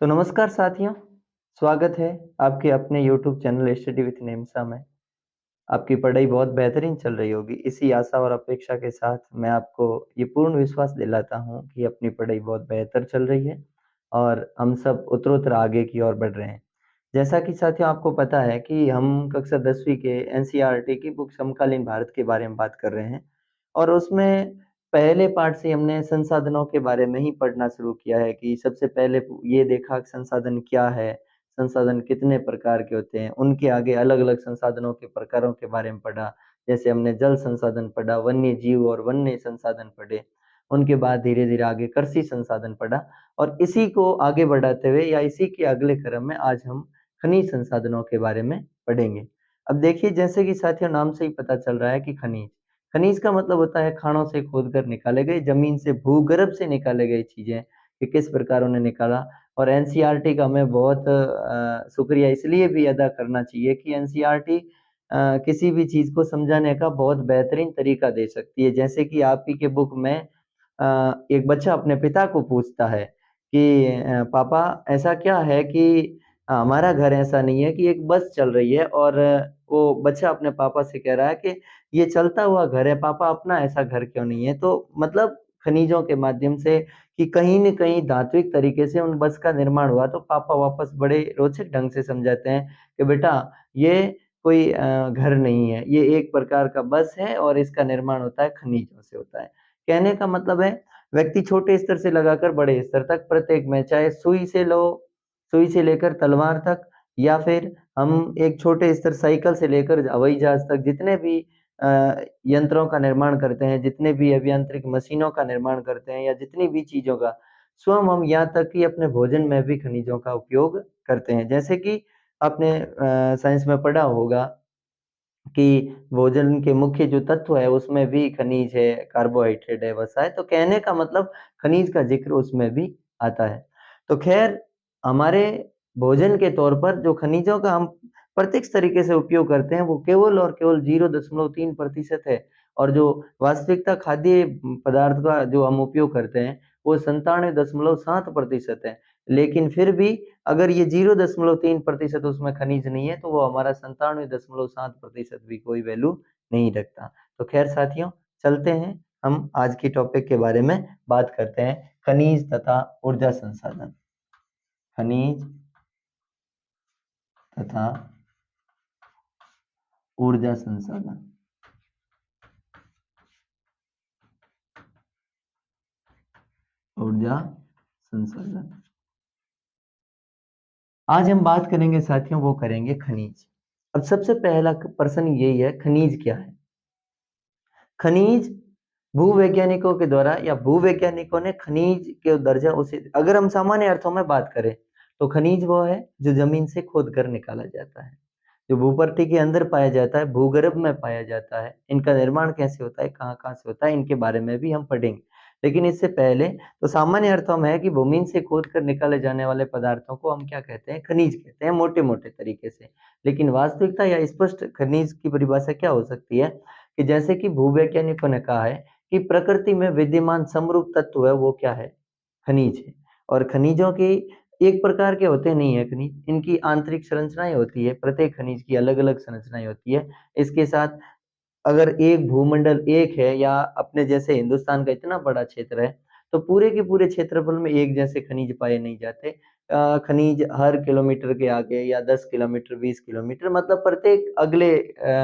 तो नमस्कार साथियों, स्वागत है आपके अपने यूट्यूब चैनल स्टडी विथ नेमसा में। आपकी पढ़ाई बहुत बेहतरीन चल रही होगी। इसी आशा और अपेक्षा के साथ मैं आपको ये पूर्ण विश्वास दिलाता हूँ कि अपनी पढ़ाई बहुत बेहतर चल रही है और हम सब उत्तरोत्तर आगे की ओर बढ़ रहे हैं। जैसा कि साथियों आपको पता है कि हम कक्षा 10वीं के एनसीईआरटी की बुक समकालीन भारत के बारे में बात कर रहे हैं और उसमें पहले पार्ट से हमने संसाधनों के बारे में ही पढ़ना शुरू किया है कि सबसे पहले ये देखा कि संसाधन क्या है, संसाधन कितने प्रकार के होते हैं, उनके आगे अलग-अलग संसाधनों के प्रकारों के बारे में पढ़ा। जैसे हमने जल संसाधन पढ़ा, वन्य जीव और वन्य संसाधन पढ़े। उनके बाद धीरे-धीरे आगे कृषि संसाधन पढ़ा और इसी को आगे बढ़ाते हुए या इसी के अगले क्रम में आज हम खनिज संसाधनों के बारे में पढ़ेंगे। अब देखिए जैसे कि साथियों नाम से ही पता चल रहा है कि खनिज। खनिज का मतलब होता है खानों से खोदकर निकाले गए, जमीन से भूगर्भ से निकाले गए चीज़ें कि किस प्रकार उन्हें निकाला और एनसीईआरटी का हमें बहुत शुक्रिया इसलिए भी अदा करना चाहिए कि एनसीईआरटी किसी भी चीज़ को समझाने का बहुत बेहतरीन तरीका दे सकती है। जैसे कि आप ही के बुक में एक बच्चा अपने पिता को पूछता है कि पापा ऐसा क्या है कि हमारा घर ऐसा नहीं है कि एक बस चल रही है और वो बच्चा अपने पापा से कह रहा है कि ये चलता हुआ घर है पापा अपना ऐसा घर क्यों नहीं है? तो मतलब खनिजों के माध्यम से कि कहीं न कहीं धात्विक तरीके से उन बस का निर्माण हुआ तो पापा वापस बड़े रोचक ढंग से समझाते हैं कि बेटा ये कोई घर नहीं है, ये एक प्रकार का बस है और इसका निर्माण होता है खनिजों से होता है। कहने का मतलब है व्यक्ति छोटे स्तर से लगाकर बड़े स्तर तक प्रत्येक में चाहे सुई से लेकर तलवार तक या फिर हम एक छोटे स्तर साइकिल से लेकर हवाई जहाज तक जितने भी यंत्रों का निर्माण करते हैं, जितने भी अभियांत्रिक मशीनों का निर्माण करते हैं या जितनी भी चीज़ों का स्वयं हम यहाँ तक कि अपने भोजन में भी खनिजों का उपयोग करते हैं। जैसे कि आपने साइंस में पढ़ा होगा कि भोजन के मुख्य जो तत्व है उसमें भी खनिज है, कार्बोहाइड्रेट है, वसा है, तो कहने का मतलब खनिज का ज़िक्र उसमें भी आता है। तो ख़ैर हमारे भोजन के तौर पर जो खनिजों का हम प्रत्यक्ष तरीके से उपयोग करते हैं वो केवल और केवल 0.3% है और जो वास्तविकता खाद्य पदार्थ का जो हम उपयोग करते हैं वो 97.7% है। लेकिन फिर भी अगर ये 0.3% उसमें खनिज नहीं है, तो वो हमारा 97.7% भी कोई वैल्यू नहीं रखता। तो ख़ैर साथियों, चलते हैं हम आज की टॉपिक के बारे में बात करते हैं, खनिज तथा ऊर्जा संसाधन। खनिज तथा ऊर्जा संसाधन। ऊर्जा संसाधन। आज हम बात करेंगे साथियों, वो करेंगे खनिज। अब सबसे पहला प्रश्न यही है, खनिज क्या है? खनिज भूवैज्ञानिकों के द्वारा या भूवैज्ञानिकों ने खनिज के दर्जा उसे अगर हम सामान्य अर्थों में बात करें, तो खनिज वो है जो ज़मीन से खोद कर निकाला जाता है, जो भूपट्टी के अंदर पाया जाता है, भूगर्भ में पाया जाता है। इनका निर्माण कैसे होता है, कहाँ-कहाँ से होता है, इनके बारे में भी हम पढ़ेंगे। लेकिन इससे पहले तो सामान्य अर्थों में है कि भूमि से खोद कर निकाले जाने वाले पदार्थों को हम क्या कहते हैं? खनिज कहते हैं, मोटे-मोटे तरीके से। लेकिन वास्तविकता या स्पष्ट खनिज की परिभाषा क्या हो सकती है? कि जैसे कि भूवैज्ञानिकों ने कहा है कि प्रकृति में विद्यमान समरूप तत्व है वो क्या है? खनिज है। और खनिजों की एक प्रकार के होते नहीं है खनिज, इनकी आंतरिक संरचनाएँ होती है, प्रत्येक खनिज की अलग-अलग संरचनाएँ होती है। इसके साथ अगर एक भूमंडल एक है या अपने जैसे हिंदुस्तान का इतना बड़ा क्षेत्र है, तो पूरे के पूरे क्षेत्रफल में एक जैसे खनिज पाए नहीं जाते। खनिज हर किलोमीटर के आगे या 10 किलोमीटर, 20 किलोमीटर मतलब प्रत्येक अगले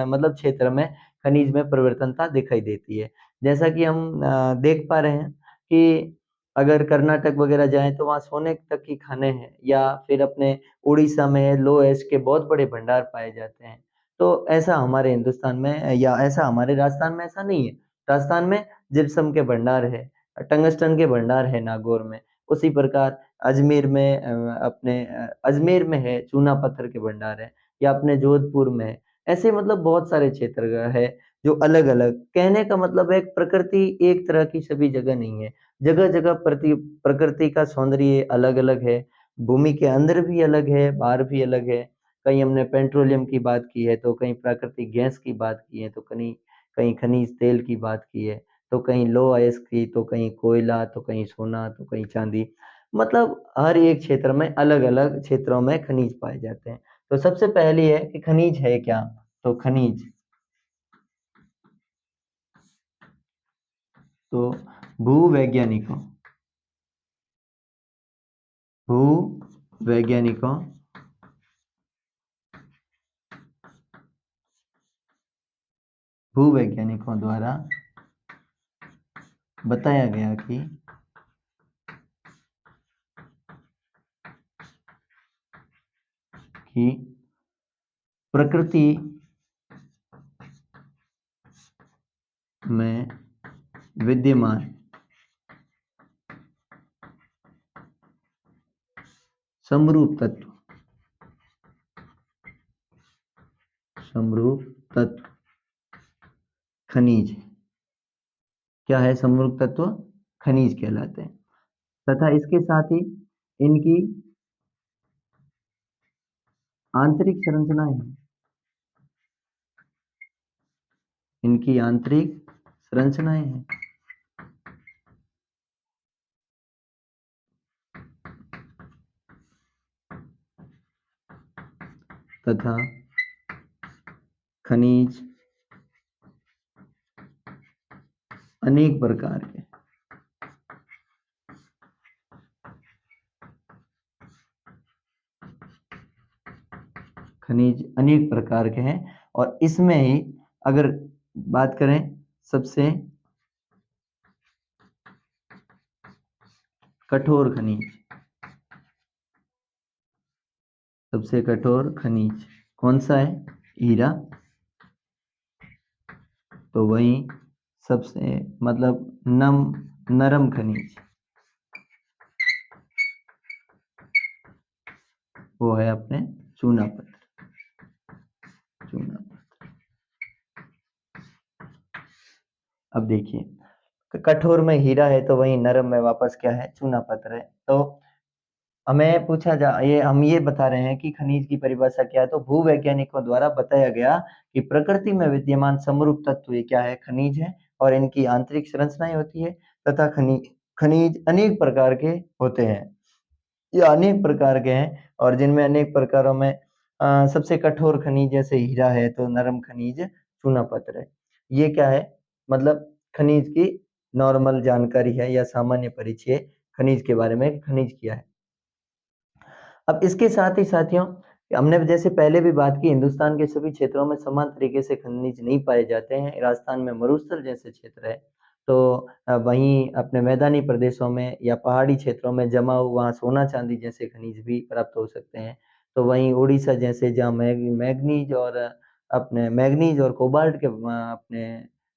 मतलब क्षेत्र में खनिज में परिवर्तनता दिखाई देती है। जैसा कि हम देख पा रहे हैं कि अगर कर्नाटक वगैरह जाएँ तो वहाँ सोने तक की खानें हैं या फिर अपने उड़ीसा में लो एश के बहुत बड़े भंडार पाए जाते हैं। तो ऐसा हमारे हिंदुस्तान में या ऐसा हमारे राजस्थान में ऐसा नहीं है। राजस्थान में जिप्सम के भंडार है, टंगस्टन के भंडार है नागौर में। उसी प्रकार अजमेर में अजमेर में है, चूना पत्थर के भंडार है या अपने जोधपुर में है। ऐसे मतलब बहुत सारे क्षेत्र है जो अलग-अलग कहने का मतलब है प्रकृति एक तरह की सभी जगह नहीं है। जगह-जगह प्रकृति का सौंदर्य अलग-अलग है। भूमि के अंदर भी अलग है, बाहर भी अलग है। कहीं हमने पेट्रोलियम की बात की है, तो कहीं प्राकृतिक गैस की बात की है, तो कहीं कहीं खनिज तेल की बात की है, तो कहीं लौह अयस्क की, तो कहीं कोयला, तो कहीं सोना, तो कहीं चांदी। मतलब हर एक क्षेत्र में अलग-अलग क्षेत्रों में खनिज पाए जाते हैं। तो सबसे पहली है कि खनिज है क्या? तो खनिज तो भूवैज्ञानिकों भूवैज्ञानिकों भूवैज्ञानिकों द्वारा बताया गया कि प्रकृति में विद्यमान समरूप तत्व खनिज क्या है? समरूप तत्व खनिज कहलाते हैं तथा इसके साथ ही इनकी आंतरिक संरचनाएं हैं। इनकी आंतरिक संरचनाएं हैं तथा खनिज अनेक प्रकार के हैं और इसमें ही अगर बात करें सबसे कठोर खनिज कौन सा है? हीरा। तो वही सबसे मतलब नरम खनिज वो है अपने चूना पत्थर। अब देखिए कठोर में हीरा है तो वही नरम में वापस क्या है? चूना पत्थर है। तो हमें हम ये बता रहे हैं कि खनिज की परिभाषा क्या है। तो भूवैज्ञानिकों द्वारा बताया गया कि प्रकृति में विद्यमान समरूप तत्व ये क्या है? खनिज है और इनकी आंतरिक संरचनाएं होती है तथा खनिज अनेक प्रकार के होते हैं। ये अनेक प्रकार के हैं और जिनमें अनेक प्रकारों में सबसे कठोर खनिज जैसे हीरा है तो नरम खनिज चूना पत्थर है। ये क्या है? मतलब खनिज की नॉर्मल जानकारी है या सामान्य परिचय खनिज के बारे में। खनिज क्या है? अब इसके साथ ही साथियों हमने जैसे पहले भी बात की, हिंदुस्तान के सभी क्षेत्रों में समान तरीके से खनिज नहीं पाए जाते हैं। राजस्थान में मरुस्थल जैसे क्षेत्र है तो वहीं अपने मैदानी प्रदेशों में या पहाड़ी क्षेत्रों में जमाव वहाँ सोना चांदी जैसे खनिज भी प्राप्त हो सकते हैं। तो वहीं उड़ीसा जैसे जहाँ मैग्नीज और कोबाल्ट के अपने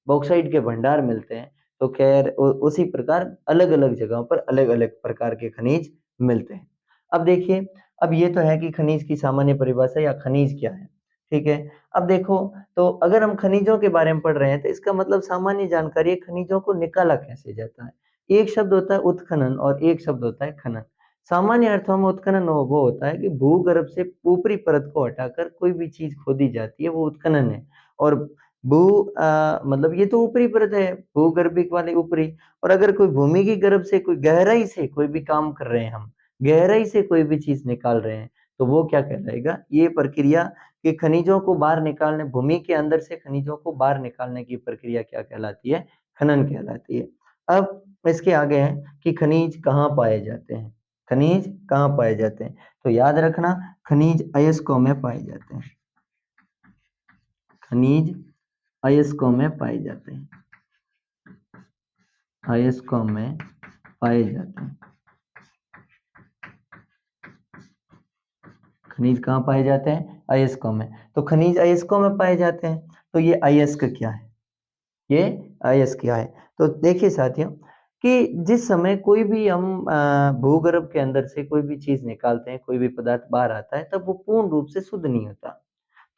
बॉक्साइट के भंडार मिलते हैं। तो खैर उसी प्रकार अलग अलग जगहों पर अलग अलग प्रकार के खनिज मिलते हैं। अब देखिए, अब ये तो है कि खनिज की सामान्य परिभाषा या खनिज क्या है, ठीक है। अब देखो, तो अगर हम खनिजों के बारे में पढ़ रहे हैं तो इसका मतलब सामान्य जानकारी है खनिजों को निकाला कैसे जाता है। एक शब्द होता है उत्खनन और एक शब्द होता है खनन। सामान्य अर्थों में उत्खनन वो होता है कि भूगर्भ से ऊपरी परत को हटाकर कोई भी चीज खोदी जाती है, वो उत्खनन है। और मतलब ये तो ऊपरी परत है, भूगर्भिक वाली ऊपरी। और अगर कोई भूमि की गर्भ से कोई गहराई से कोई भी काम कर रहे हैं, हम गहराई से कोई भी चीज निकाल रहे हैं, तो वो क्या कहलाएगा? ये प्रक्रिया कि खनिजों को बाहर निकालने, भूमि के अंदर से खनिजों को बाहर निकालने की प्रक्रिया क्या कहलाती है? खनन कहलाती है। अब इसके आगे है कि खनिज कहाँ पाए जाते हैं। खनिज कहाँ पाए जाते हैं? तो याद रखना, खनिज अयस्कों में पाए जाते हैं। खनिज अयस्कों में पाए जाते हैं। अयस्कों में पाए जाते हैं। खनिज कहाँ पाए जाते हैं? अयस्कों में। तो खनिज अयस्कों में पाए जाते हैं। तो ये अयस्क क्या है? ये अयस्क क्या है? तो देखिए साथियों कि जिस समय कोई भी हम भूगर्भ के अंदर से कोई भी चीज निकालते हैं, कोई भी पदार्थ बाहर आता है, तब वो पूर्ण रूप से शुद्ध नहीं होता।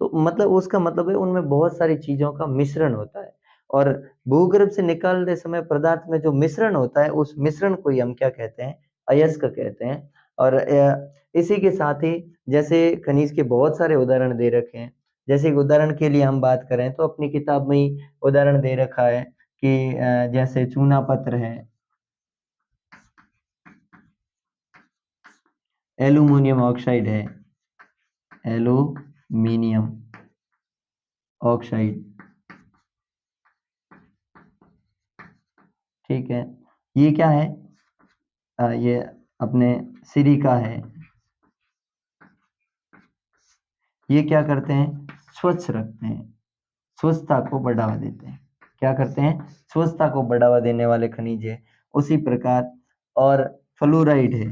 तो मतलब उसका मतलब है उनमें बहुत सारी चीजों का मिश्रण होता है। और भूगर्भ से निकालते समय पदार्थ में जो मिश्रण होता है, उस मिश्रण को ही हम क्या कहते हैं? अयस्क कहते हैं। और इसी के साथ ही जैसे खनिज के बहुत सारे उदाहरण दे रखे हैं। जैसे कि उदाहरण के लिए हम बात करें तो अपनी किताब में ही उदाहरण दे रखा है कि जैसे चूना पत्थर है। एल्यूमिनियम ऑक्साइड है, एल्यूमिनियम ऑक्साइड, ठीक है। ये क्या है? ये अपने सिलिका है। ये क्या करते हैं? स्वच्छ रखते हैं, स्वच्छता को बढ़ावा देते हैं। क्या करते हैं? स्वच्छता को बढ़ावा देने वाले खनिज है। उसी प्रकार और फ्लोराइड है।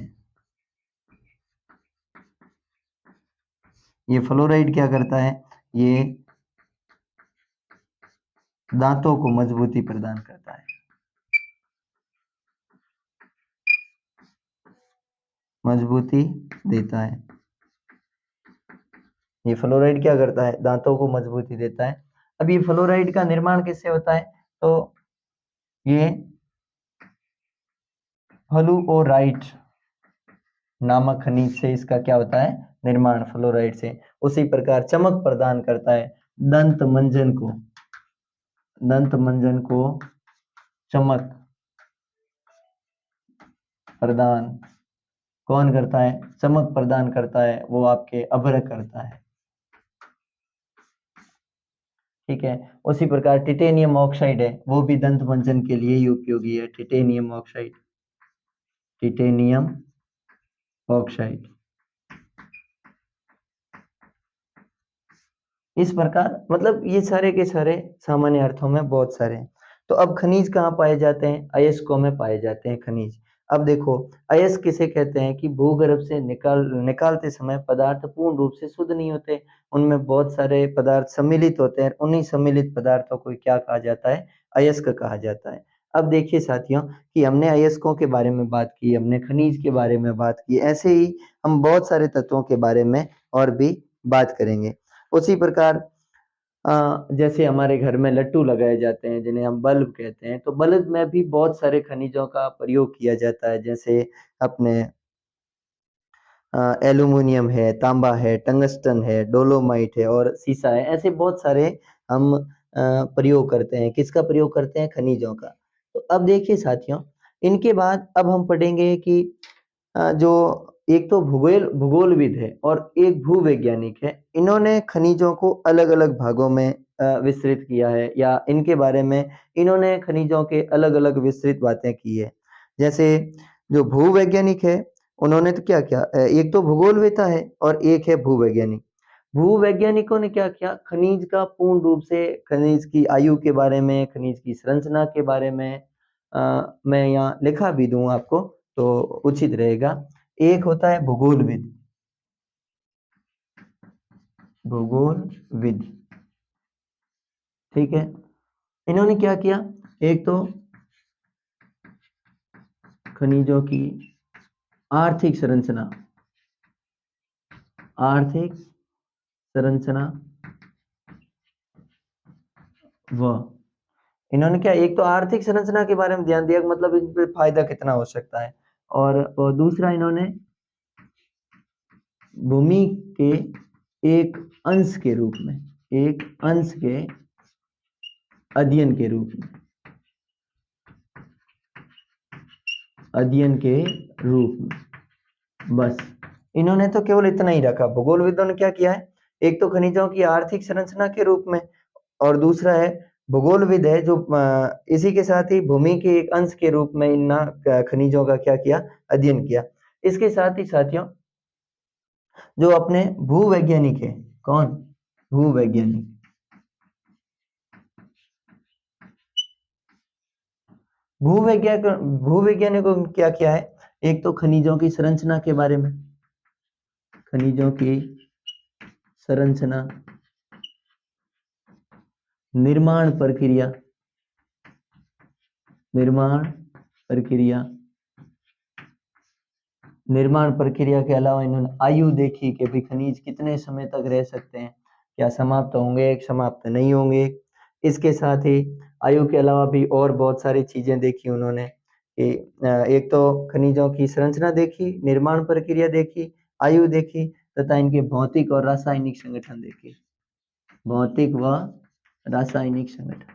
ये फ्लोराइड क्या करता है? ये दांतों को मजबूती प्रदान करता है, मजबूती देता है। ये फ्लोराइड क्या करता है? दांतों को मजबूती देता है। अब ये फ्लोराइड का निर्माण किससे होता है? तो ये फ्लूओराइड नामक खनिज से इसका क्या होता है? निर्माण, फ्लोराइड से। उसी प्रकार चमक प्रदान करता है दंत मंजन को, दंत मंजन को चमक प्रदान कौन करता है? चमक प्रदान करता है, वो आपके अभ्रक करता है, ठीक है। उसी प्रकार टिटेनियम ऑक्साइड है, वो भी दंत मंजन के लिए ही उपयोगी है। Titanium oxide, titanium oxide. इस प्रकार मतलब ये सारे के सारे सामान्य अर्थों में बहुत सारे हैं। तो अब खनिज कहाँ पाए जाते हैं? अयस्कों में पाए जाते हैं खनिज। अब देखो, अयस्क किसे कहते हैं? कि भूगर्भ से निकालते समय पदार्थ पूर्ण रूप से शुद्ध नहीं होते, उनमें बहुत सारे पदार्थ सम्मिलित होते हैं। उन्हीं सम्मिलित पदार्थों को क्या कहा जाता है? अयस्क कहा जाता है। अब देखिए साथियों कि हमने अयस्कों के बारे में बात की, हमने खनिज के बारे में बात की, ऐसे ही हम बहुत सारे तत्वों के बारे में और भी बात करेंगे। उसी प्रकार जैसे हमारे घर में लट्टू लगाए जाते हैं जिन्हें हम बल्ब कहते हैं, तो बल्ब में भी बहुत सारे खनिजों का प्रयोग किया जाता है। जैसे अपने एल्यूमिनियम है, तांबा है, टंगस्टन है, डोलोमाइट है और सीसा है। ऐसे बहुत सारे हम प्रयोग करते हैं। किसका प्रयोग करते हैं? खनिजों का। तो अब देखिए साथियों, इनके बाद अब हम पढ़ेंगे कि जो एक तो भूगोलविद है और एक भूवैज्ञानिक है, इन्होंने खनिजों को अलग-अलग भागों में विस्तृत किया है, या इनके बारे में इन्होंने खनिजों के अलग-अलग विस्तृत बातें की है। जैसे जो भूवैज्ञानिक है, उन्होंने तो क्या किया? एक तो भूगोलवेता है और एक है भूवैज्ञानिक। भूवैज्ञानिकों ने क्या किया? खनिज का पूर्ण रूप से, खनिज की आयु के बारे में, खनिज की संरचना के बारे में मैं यहाँ लिखा भी दूं आपको तो उचित रहेगा। एक होता है भूगोलविद, भूगोलविद, ठीक है। इन्होंने क्या किया? एक तो खनिजों की आर्थिक संरचना, आर्थिक संरचना व इन्होंने क्या, एक तो आर्थिक संरचना के बारे में ध्यान दिया, मतलब इन पे फायदा कितना हो सकता है। और दूसरा इन्होंने भूमि के एक अंश के रूप में, एक अंश के अध्ययन के रूप में, अध्ययन के रूप में, बस इन्होंने तो केवल इतना ही रखा। भूगोलविदों ने क्या किया है? एक तो खनिजों की आर्थिक संरचना के रूप में, और दूसरा है भूगोलविद है जो इसी के साथ ही भूमि के एक अंश के रूप में इन खनिजों का क्या किया? अध्ययन किया। इसके साथ ही साथियों जो अपने भूवैज्ञानिक है, कौन? भूवैज्ञानिक, भूवैज्ञानिकों ने क्या किया है? एक तो खनिजों की संरचना के बारे में, खनिजों की संरचना, निर्माण प्रक्रिया, निर्माण प्रक्रिया, निर्माण प्रक्रिया के अलावा इन्होंने आयु देखी कि भी खनिज कितने समय तक रह सकते हैं, क्या समाप्त होंगे, समाप्त नहीं होंगे। इसके साथ ही आयु के अलावा भी और बहुत सारी चीजें देखी उन्होंने कि एक तो खनिजों की संरचना देखी, निर्माण प्रक्रिया देखी, आयु देखी, तथा इनके भौतिक और रासायनिक संगठन देखे। भौतिक व रासायनिक संगठन,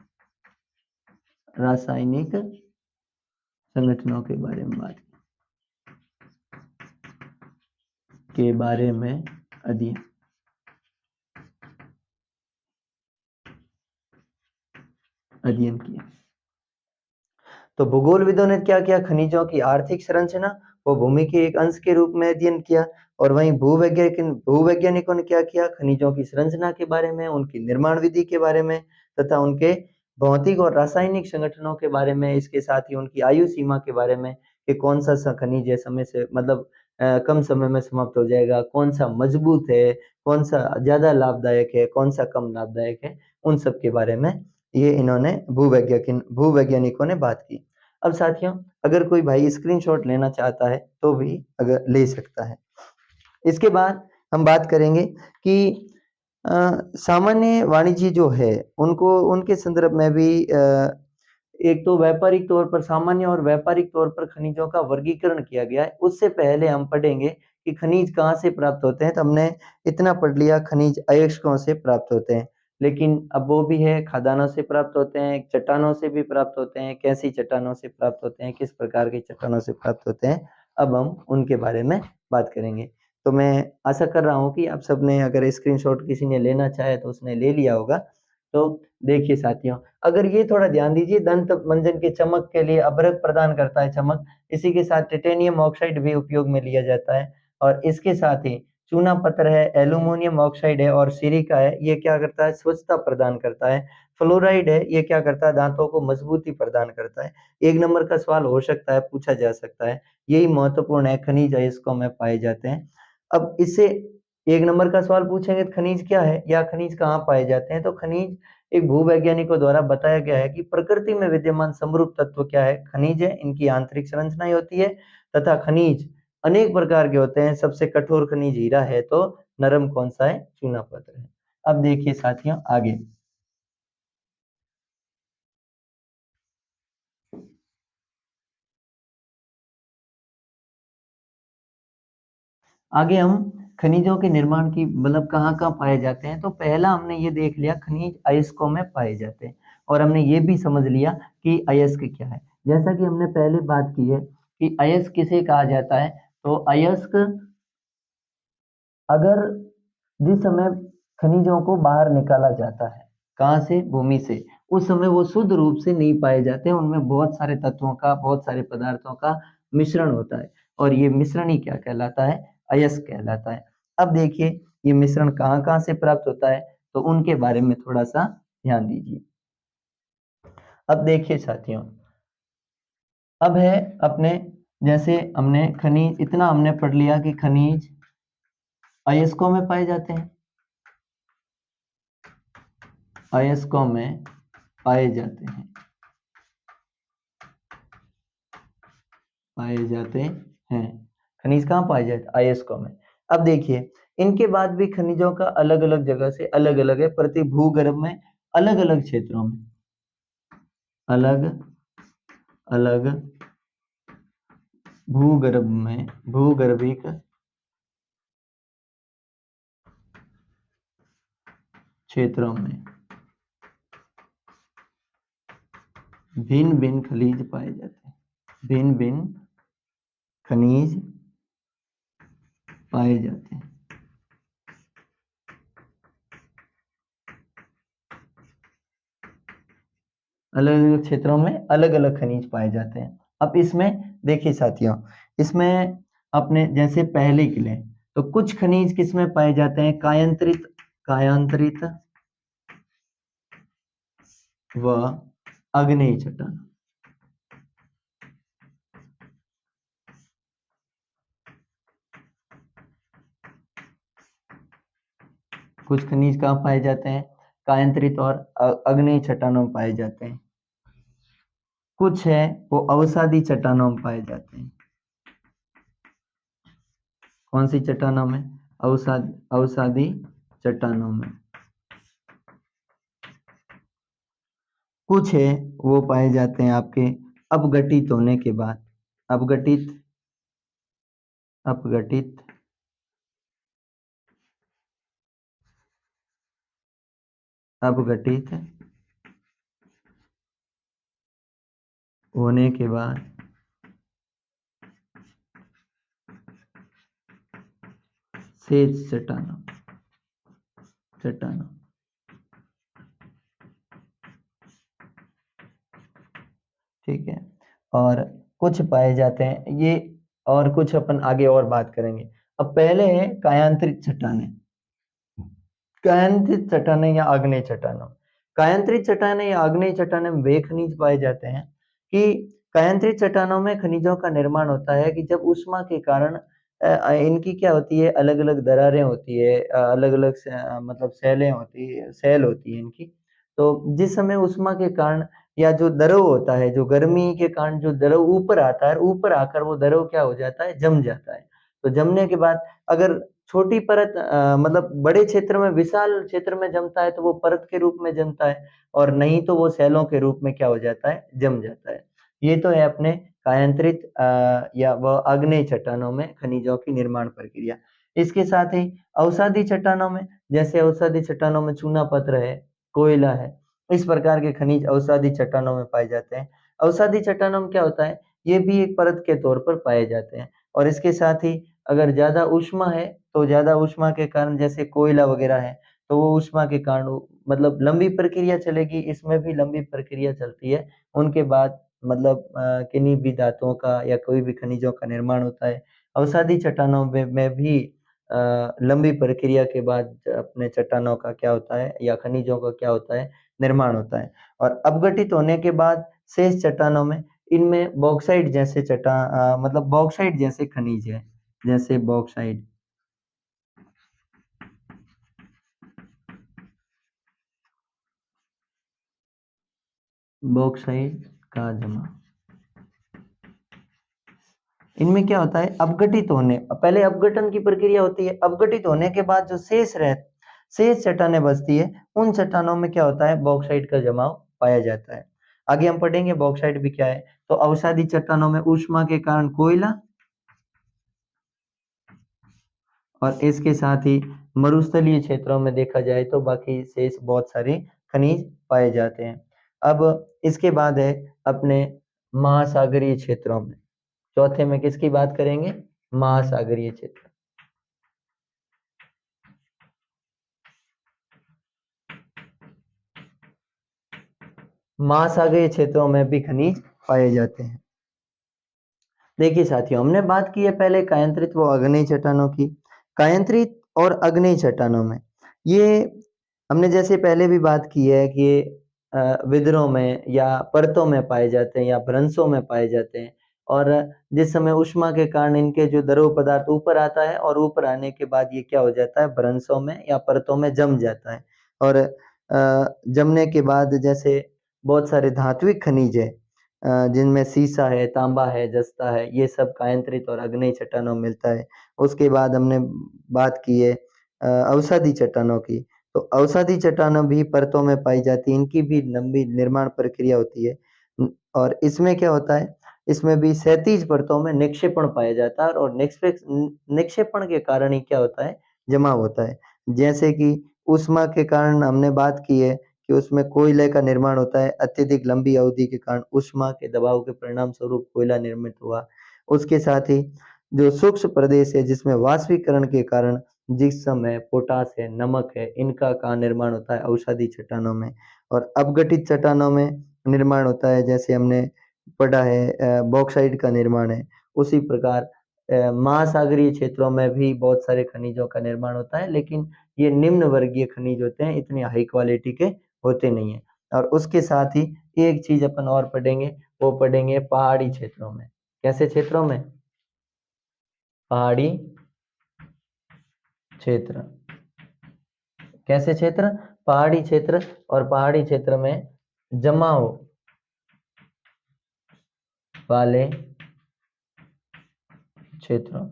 रासायनिक संगठनों के बारे में बात की। के बारे में अध्ययन किया। तो भूगोलविदों ने क्या किया? खनिजों की आर्थिक संरचना वो भूमि के एक अंश के रूप में अध्ययन किया। और वहीं भूवैज्ञानिकों ने क्या किया? खनिजों की संरचना के बारे में, उनकी निर्माण विधि के बारे में तथा उनके भौतिक और रासायनिक संगठनों के बारे में, इसके साथ ही उनकी आयु सीमा के बारे में कि कौन सा खनिज है समय से मतलब कम समय में समाप्त हो जाएगा, कौन सा मजबूत है, कौन सा ज्यादा लाभदायक है, कौन सा कम लाभदायक है, उन सब के बारे में ये इन्होंने भूवैज्ञानिकों ने बात की। अब साथियों, अगर कोई भाई स्क्रीनशॉट लेना चाहता है तो भी अगर ले सकता है। इसके बाद हम बात करेंगे कि सामान्य वाणिज्य जो है उनको उनके संदर्भ में भी एक तो व्यापारिक तौर पर सामान्य और व्यापारिक तौर पर खनिजों का वर्गीकरण किया गया है। उससे पहले हम पढ़ेंगे कि खनिज कहाँ से प्राप्त होते हैं। तो हमने इतना पढ़ लिया, खनिज अयस्कों से प्राप्त होते हैं, लेकिन अब वो भी है खदानों से प्राप्त होते हैं, चट्टानों से भी प्राप्त होते हैं, कैसी चट्टानों से प्राप्त होते हैं, किस प्रकार की चट्टानों से प्राप्त होते हैं, अब हम उनके बारे में बात करेंगे। तो मैं आशा कर रहा हूँ कि आप सबने अगर स्क्रीनशॉट किसी ने लेना चाहे तो उसने ले लिया होगा। तो देखिए साथियों, अगर ये थोड़ा ध्यान दीजिए, दंत मंजन की चमक के लिए अभ्रक प्रदान करता है चमक, इसी के साथ टाइटेनियम ऑक्साइड भी उपयोग में लिया जाता है। और इसके साथ ही चूना पत्थर है, एल्यूमिनियम ऑक्साइड है और सिलिका है, ये क्या करता है? स्वच्छता प्रदान करता है। फ्लोराइड है, ये क्या करता है? दांतों को मजबूती प्रदान करता है। एक नंबर का सवाल हो सकता है, पूछा जा सकता है, यही महत्वपूर्ण है, खनिज अयस्कों में पाए जाते हैं। अब इससे एक नंबर का सवाल पूछेंगे खनिज क्या है या खनिज कहाँ पाए जाते हैं, तो खनिज एक भूवैज्ञानिकों द्वारा बताया गया है कि प्रकृति में विद्यमान समरूप तत्व क्या है? खनिज है, इनकी आंतरिक संरचनाएं होती है तथा खनिज अनेक प्रकार के होते हैं। सबसे कठोर खनिज हीरा है, तो नरम कौन सा है? चूना पत्थर है। अब देखिए साथियों, आगे आगे हम खनिजों के निर्माण की मतलब कहाँ कहाँ पाए जाते हैं। तो पहला हमने ये देख लिया खनिज अयस्कों में पाए जाते हैं, और हमने ये भी समझ लिया कि अयस्क क्या है। जैसा कि हमने पहले बात की है कि अयस्क किसे कहा जाता है, तो अयस्क अगर जिस समय खनिजों को बाहर निकाला जाता है, कहाँ से? भूमि से, उस समय वो शुद्ध रूप से नहीं पाए जाते हैं, उनमें बहुत सारे तत्वों का, बहुत सारे पदार्थों का मिश्रण होता है, और ये मिश्रण ही क्या कहलाता है? अयस्क कहलाता है। अब देखिए ये मिश्रण कहाँ कहाँ से प्राप्त होता है, तो उनके बारे में थोड़ा सा ध्यान दीजिए। अब देखिए साथियों, अब है अपने, जैसे हमने खनिज इतना हमने पढ़ लिया कि खनिज अयस्कों में पाए जाते हैं, अयस्कों में पाए जाते हैं, पाए जाते हैं। खनिज कहाँ पाए जाते? अयस्कों में। अब देखिए इनके बाद भी खनिजों का अलग अलग जगह से अलग अलग है, प्रति भूगर्भ में अलग अलग क्षेत्रों में अलग अलग भूगर्भ में भूगर्भिक क्षेत्रों में भिन्न भिन्न खनिज पाए जाते हैं, भिन्न भिन्न खनिज पाए जाते हैं। अलग अलग क्षेत्रों में अलग अलग खनिज पाए जाते हैं। अब इसमें देखिए साथियों, इसमें अपने जैसे पहले के लिए तो कुछ खनिज किसमें पाए जाते हैं? कायांतरित, कायांतरित व आग्नेय चट्टान। कुछ खनिज कहाँ पाए जाते हैं? कायांतरित और आग्नेय चट्टानों में पाए जाते हैं। कुछ है वो अवसादी चट्टानों में पाए जाते हैं। कौन सी चट्टानों में? अवसादी चट्टानों में। कुछ है वो पाए जाते हैं आपके अपघटित होने के बाद, अपघटित अपघटित अपघटित होने के बाद सेज चट्टानों, चट्टानों। ठीक है। और कुछ पाए जाते हैं ये, और कुछ अपन आगे और बात करेंगे। अब पहले है कायांतरित चट्टानें। कायांतरित चट्टानें या आग्नेय चट्टानों। कायांतरित चट्टानें या आग्नेय चट्टानें में वे खनिज पाए जाते हैं कि कायांतरित चट्टानों में खनिजों का निर्माण होता है कि जब ऊष्मा के कारण इनकी क्या होती है, अलग अलग दरारें होती है, अलग अलग मतलब सेलें होती है, सेल होती है इनकी। तो जिस समय ऊष्मा के कारण या जो द्रव होता है, जो गर्मी के कारण जो द्रव ऊपर आता है, ऊपर आकर वो द्रव क्या हो जाता है, जम जाता है। तो जमने के बाद अगर छोटी परत मतलब बड़े क्षेत्र में, विशाल क्षेत्र में जमता है तो वो परत के रूप में जमता है, और नहीं तो वो सेलों के रूप में क्या हो जाता है, जम जाता है। ये तो है अपने कायांतरित या वह आग्नेय चट्टानों में खनिजों की निर्माण प्रक्रिया। इसके साथ ही अवसादी चट्टानों में, जैसे अवसादी चट्टानों में चूना पत्थर है, कोयला है, इस प्रकार के खनिज अवसादी चट्टानों में पाए जाते हैं। अवसादी चट्टानों में क्या होता है, ये भी एक परत के तौर पर पाए जाते हैं। और इसके साथ ही अगर ज्यादा ऊष्मा है, तो ज्यादा ऊष्मा के कारण जैसे कोयला वगैरह है, तो वो ऊष्मा के कारण मतलब लंबी प्रक्रिया चलेगी, इसमें भी लंबी प्रक्रिया चलती है। उनके बाद मतलब किन्हीं भी धातुओं का या कोई भी खनिजों का निर्माण होता है। अवसादी चट्टानों में भी लंबी प्रक्रिया के बाद अपने चट्टानों का क्या होता है, या खनिजों का क्या होता है, निर्माण होता है। और अपघटित होने के बाद शेष चट्टानों में, इनमें बॉक्साइट जैसे मतलब बॉक्साइट जैसे खनिज है, जैसे बॉक्साइट, बॉक्साइट का जमा, इनमें क्या होता है, अपघटित होने, पहले अपघटन की प्रक्रिया होती है, अपघटित होने के बाद जो शेष चट्टानें बचती है, उन चट्टानों में क्या होता है, बॉक्साइट का जमाव पाया जाता है। आगे हम पढ़ेंगे बॉक्साइट भी क्या है। तो अवसादी चट्टानों में ऊष्मा के कारण कोयला, और इसके साथ ही मरुस्थलीय क्षेत्रों में देखा जाए तो बाकी शेष बहुत सारे खनिज पाए जाते हैं। अब इसके बाद है अपने महासागरीय क्षेत्रों में, चौथे में किसकी बात करेंगे, महासागरीय क्षेत्र। महासागरीय क्षेत्रों में भी खनिज पाए जाते हैं। देखिए साथियों, हमने बात की है पहले कायांतरित व आग्नेय चट्टानों की। कायांतरित और आग्नेय चट्टानों में ये हमने जैसे पहले भी बात की है कि ये विद्रोह में या परतों में पाए जाते हैं या भ्रंशों में पाए जाते हैं। और जिस समय ऊष्मा के कारण इनके जो द्रव पदार्थ ऊपर आता है, और ऊपर आने के बाद ये क्या हो जाता है, भ्रंशों में या परतों में जम जाता है। और जमने के बाद जैसे बहुत सारे धात्विक खनिज है, जिनमें सीसा है, तांबा है, जस्ता है, ये सब कायांतरित और आग्नेय चट्टानों में मिलता है। उसके बाद हमने बात की है अवसादी चट्टानों की। तो अवसादी चट्टानें भी परतों में पाई जाती है, इनकी भी लंबी निर्माण प्रक्रिया होती है। और इसमें क्या होता है, इसमें भी क्षैतिज परतों में निक्षेपण पाया जाता है, और निक्षेपण के कारण ही क्या होता है, जमाव होता है। जैसे कि ऊष्मा के कारण हमने बात की है कि उसमें कोयले का निर्माण होता है, अत्यधिक लंबी अवधि के कारण ऊष्मा के दबाव के परिणाम स्वरूप कोयला निर्मित हुआ। उसके साथ ही जो सूक्ष्म प्रदेश है, जिसमें वाष्पीकरण के कारण जिप्सम है, पोटाश है, नमक है, इनका का निर्माण होता है अवसादी चट्टानों में। और अपघटित चट्टानों में निर्माण होता है, जैसे हमने पढ़ा है बॉक्साइट का निर्माण है। उसी प्रकार महासागरीय क्षेत्रों में भी बहुत सारे खनिजों का निर्माण होता है, लेकिन ये निम्न वर्गीय खनिज होते हैं, इतने हाई क्वालिटी के होते नहीं है। और उसके साथ ही एक चीज अपन और पढ़ेंगे, वो पढ़ेंगे पहाड़ी क्षेत्रों में। कैसे क्षेत्रों में, पहाड़ी क्षेत्र, कैसे क्षेत्र, पहाड़ी क्षेत्र। और पहाड़ी क्षेत्र में जमाव वाले क्षेत्रों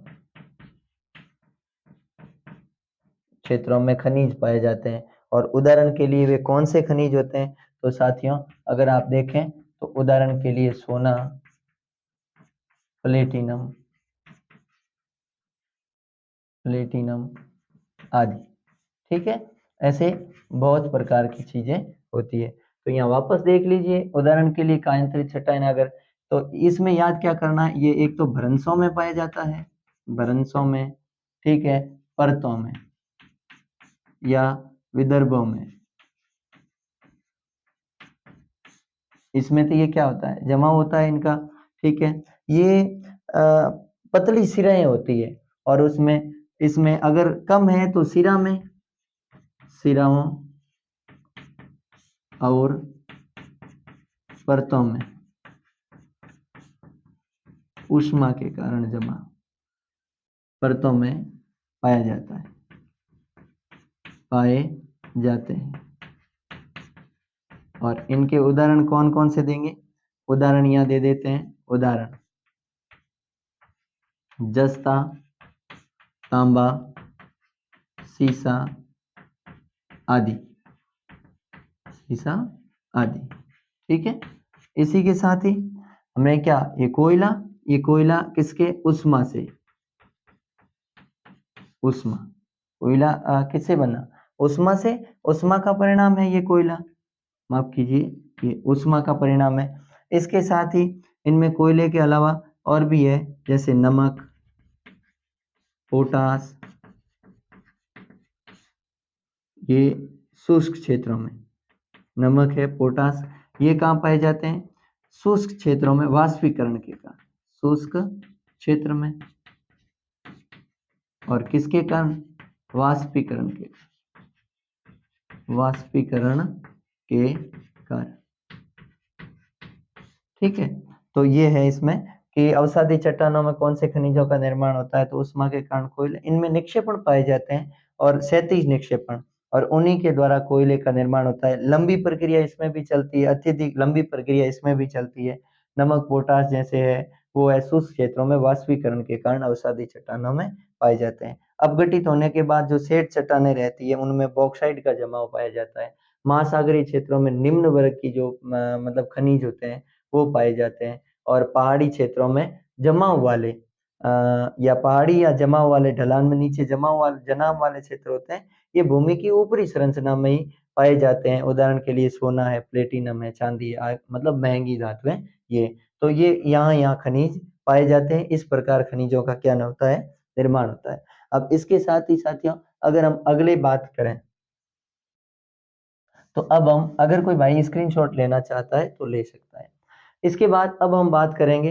क्षेत्रों में खनिज पाए जाते हैं। और उदाहरण के लिए वे कौन से खनिज होते हैं, तो साथियों अगर आप देखें तो उदाहरण के लिए सोना, प्लेटिनम, प्लेटिनम आदि। ठीक है, ऐसे बहुत प्रकार की चीजें होती है। तो यहाँ वापस देख लीजिए, उदाहरण के लिए कायांतरित चट्टान, अगर तो इसमें याद क्या करना है, ये एक तो भ्रंशों में पाया जाता है, भ्रंशों में, ठीक है, परतों में या विदर्भों में। इसमें तो ये क्या होता है, जमा होता है इनका, ठीक है। ये पतली सिराएं होती है और उसमें इसमें अगर कम है तो सिरा में, सिराओं और परतों में ऊष्मा के कारण जमा परतों में पाया जाता है, पाए जाते हैं। और इनके उदाहरण कौन कौन से देंगे, उदाहरण यहाँ दे देते हैं। उदाहरण जस्ता, तांबा, सीसा आदि, सीसा आदि, ठीक है। इसी के साथ ही हमें क्या, ये कोयला किसके, उष्मा से, उष्मा, कोयला किससे बना, उष्मा से, उष्मा का परिणाम है ये कोयला, माफ कीजिए, ये उष्मा का परिणाम है। इसके साथ ही इनमें कोयले के अलावा और भी है, जैसे नमक, पोटास, ये शुष्क क्षेत्रों में, नमक है, पोटास, ये कहाँ पाए जाते हैं, शुष्क क्षेत्रों में, वाष्पीकरण के कारण, शुष्क क्षेत्र में। और किसके कारण, वाष्पीकरण के, वाष्पीकरण के कारण, ठीक है। तो ये है इसमें कि अवसादी चट्टानों में कौन से खनिजों का निर्माण होता है, तो उष्मा के कारण कोयले, इनमें निक्षेपण पाए जाते हैं और क्षैतिज निक्षेपण, और उन्हीं के द्वारा कोयले का निर्माण होता है। लंबी प्रक्रिया इसमें भी चलती है, अत्यधिक लंबी प्रक्रिया इसमें भी चलती है। नमक, पोटास जैसे है वो है शुष्क क्षेत्रों में वाष्पीकरण के कारण अवसादी चट्टानों में पाए जाते हैं। अपघटित होने के बाद जो सेठ चट्टानें रहती है उनमें बॉक्साइट का जमाव पाया जाता है। महासागरीय क्षेत्रों में निम्न वर्ग की जो मतलब खनिज होते हैं वो पाए जाते हैं। और पहाड़ी क्षेत्रों में जमाव वाले या पहाड़ी या जमाव वाले ढलान में नीचे जमाव वाले क्षेत्र होते हैं, ये भूमि की ऊपरी संरचना में ही पाए जाते हैं। उदाहरण के लिए सोना है, प्लेटिनम है, चांदी है, मतलब महंगी धातु है ये। तो ये यहाँ खनिज पाए जाते हैं। इस प्रकार खनिजों का क्या होता है, निर्माण होता है। अब इसके साथ ही साथियों अगर हम अगले बात करें, तो अब हम, अगर कोई भाई स्क्रीनशॉट लेना चाहता है तो ले सकता है। इसके बाद अब हम बात करेंगे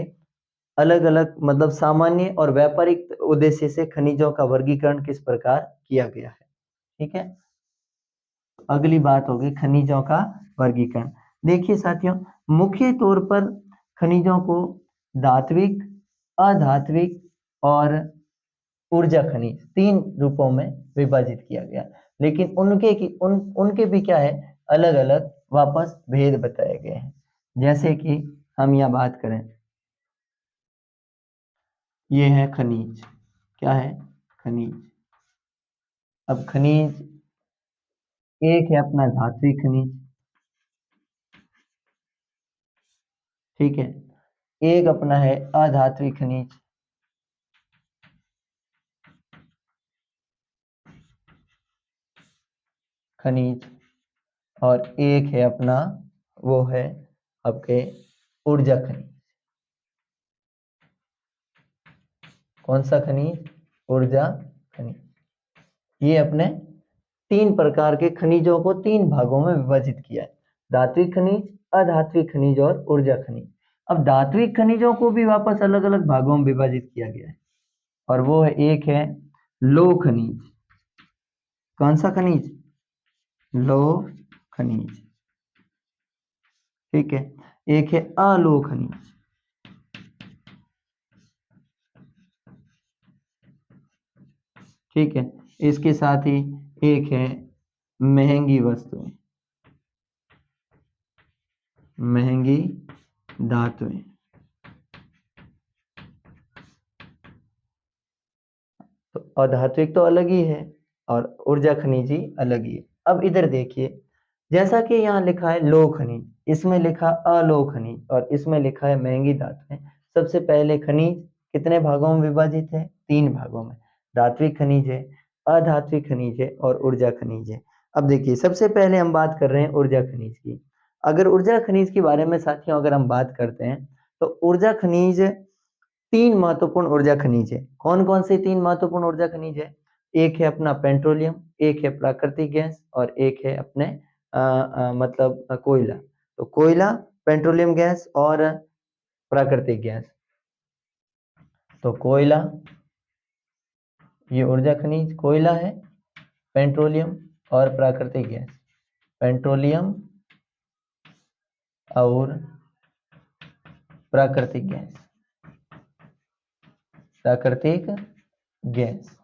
अलग अलग मतलब सामान्य और व्यापारिक उद्देश्य से खनिजों का वर्गीकरण किस प्रकार किया गया है, ठीक है। अगली बात होगी खनिजों का वर्गीकरण। देखिए साथियों, मुख्य तौर पर खनिजों को धात्विक, अधात्विक और ऊर्जा खनिज तीन रूपों में विभाजित किया गया, लेकिन उनके भी क्या है, अलग अलग वापस भेद बताए गए हैं। जैसे कि हम यहाँ बात करें, ये है खनिज, क्या है, खनिज। अब खनिज, एक है अपना धात्विक खनिज, ठीक है, एक अपना है अधात्विक खनिज, खनिज, और एक है अपना, वो है आपके ऊर्जा खनिज। कौन सा खनिज, ऊर्जा खनिज। ये अपने तीन प्रकार के खनिजों को तीन भागों में विभाजित किया है, धात्विक खनिज, अधात्विक खनिज और ऊर्जा खनिज। अब धात्विक खनिजों को भी वापस अलग अलग भागों में विभाजित किया गया है, और वो है, एक है लौह खनिज। कौन सा खनिज, लौह खनिज, ठीक है। एक है अलोह खनिज, ठीक है। इसके साथ ही एक है महंगी वस्तुएं, महंगी धातुएं। तो अधात्विक तो अलग ही है और ऊर्जा खनिज ही अलग ही है। अब इधर देखिए, जैसा कि यहाँ लिखा है लौह खनिज, इसमें लिखा अलोह खनिज और इसमें लिखा है महंगी धातुएं। सबसे पहले खनिज कितने भागों में विभाजित है, तीन भागों में, धात्विक खनिज है, अधात्विक खनिज है और ऊर्जा खनिज है। अब देखिए, सबसे पहले हम बात कर रहे हैं ऊर्जा खनिज की। अगर ऊर्जा खनिज के बारे में साथियों अगर हम बात करते हैं, तो ऊर्जा खनिज तीन महत्वपूर्ण ऊर्जा खनिज है। कौन कौन से तीन महत्वपूर्ण ऊर्जा खनिज है, एक है अपना पेट्रोलियम, एक है प्राकृतिक गैस और एक है अपने मतलब कोयला। तो कोयला, पेट्रोलियम गैस और प्राकृतिक गैस। तो कोयला, ये ऊर्जा खनिज कोयला है, पेट्रोलियम और प्राकृतिक गैस। पेट्रोलियम और प्राकृतिक गैस, प्राकृतिक गैस।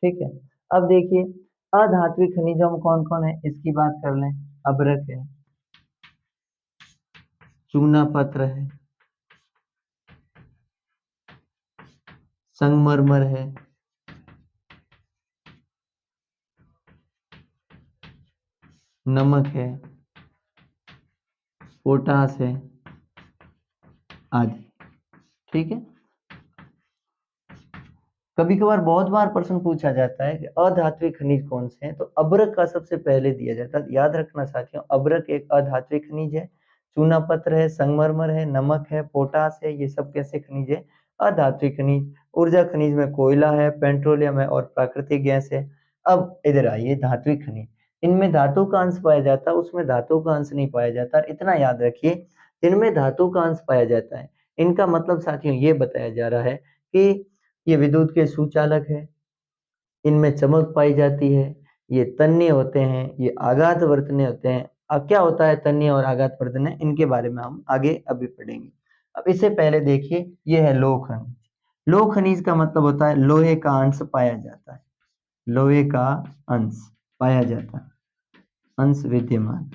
ठीक है। अब देखिए अधात्विक खनिजों में कौन कौन है इसकी बात कर लें। अभ्रक है, चूना पत्थर है, संगमरमर है, नमक है, पोटास है आदि। ठीक है। कभी कभार बहुत बार प्रश्न पूछा जाता है कि अधात्विक खनिज कौन से हैं, तो अभ्रक का सबसे पहले दिया जाता है। याद रखना साथियों, अभ्रक एक अधात्विक खनिज है, चूना पत्थर है, संगमरमर है, नमक है, पोटास है, ये सब कैसे खनिज है, अधात्विक खनिज। ऊर्जा खनिज में कोयला है, पेट्रोलियम है और प्राकृतिक गैस है। अब इधर आइए धात्विक खनिज, इनमें धातु का अंश पाया जाता है, उसमें धातु का अंश नहीं पाया जाता। इतना याद रखिए, जिनमें धातु का अंश पाया जाता है इनका मतलब साथियों ये बताया जा रहा है कि ये विद्युत के सुचालक है, इनमें चमक पाई जाती है, ये तन्य होते हैं, ये आघात वर्तने होते हैं। अब क्या होता है तन्य और आघात वर्तने, इनके बारे में हम आगे अभी पढ़ेंगे। अब इससे पहले देखिए ये है लौह खनिज। लौह खनिज का मतलब होता है लोहे का अंश पाया जाता है, लोहे का अंश पाया जाता है, अंश विद्यमान।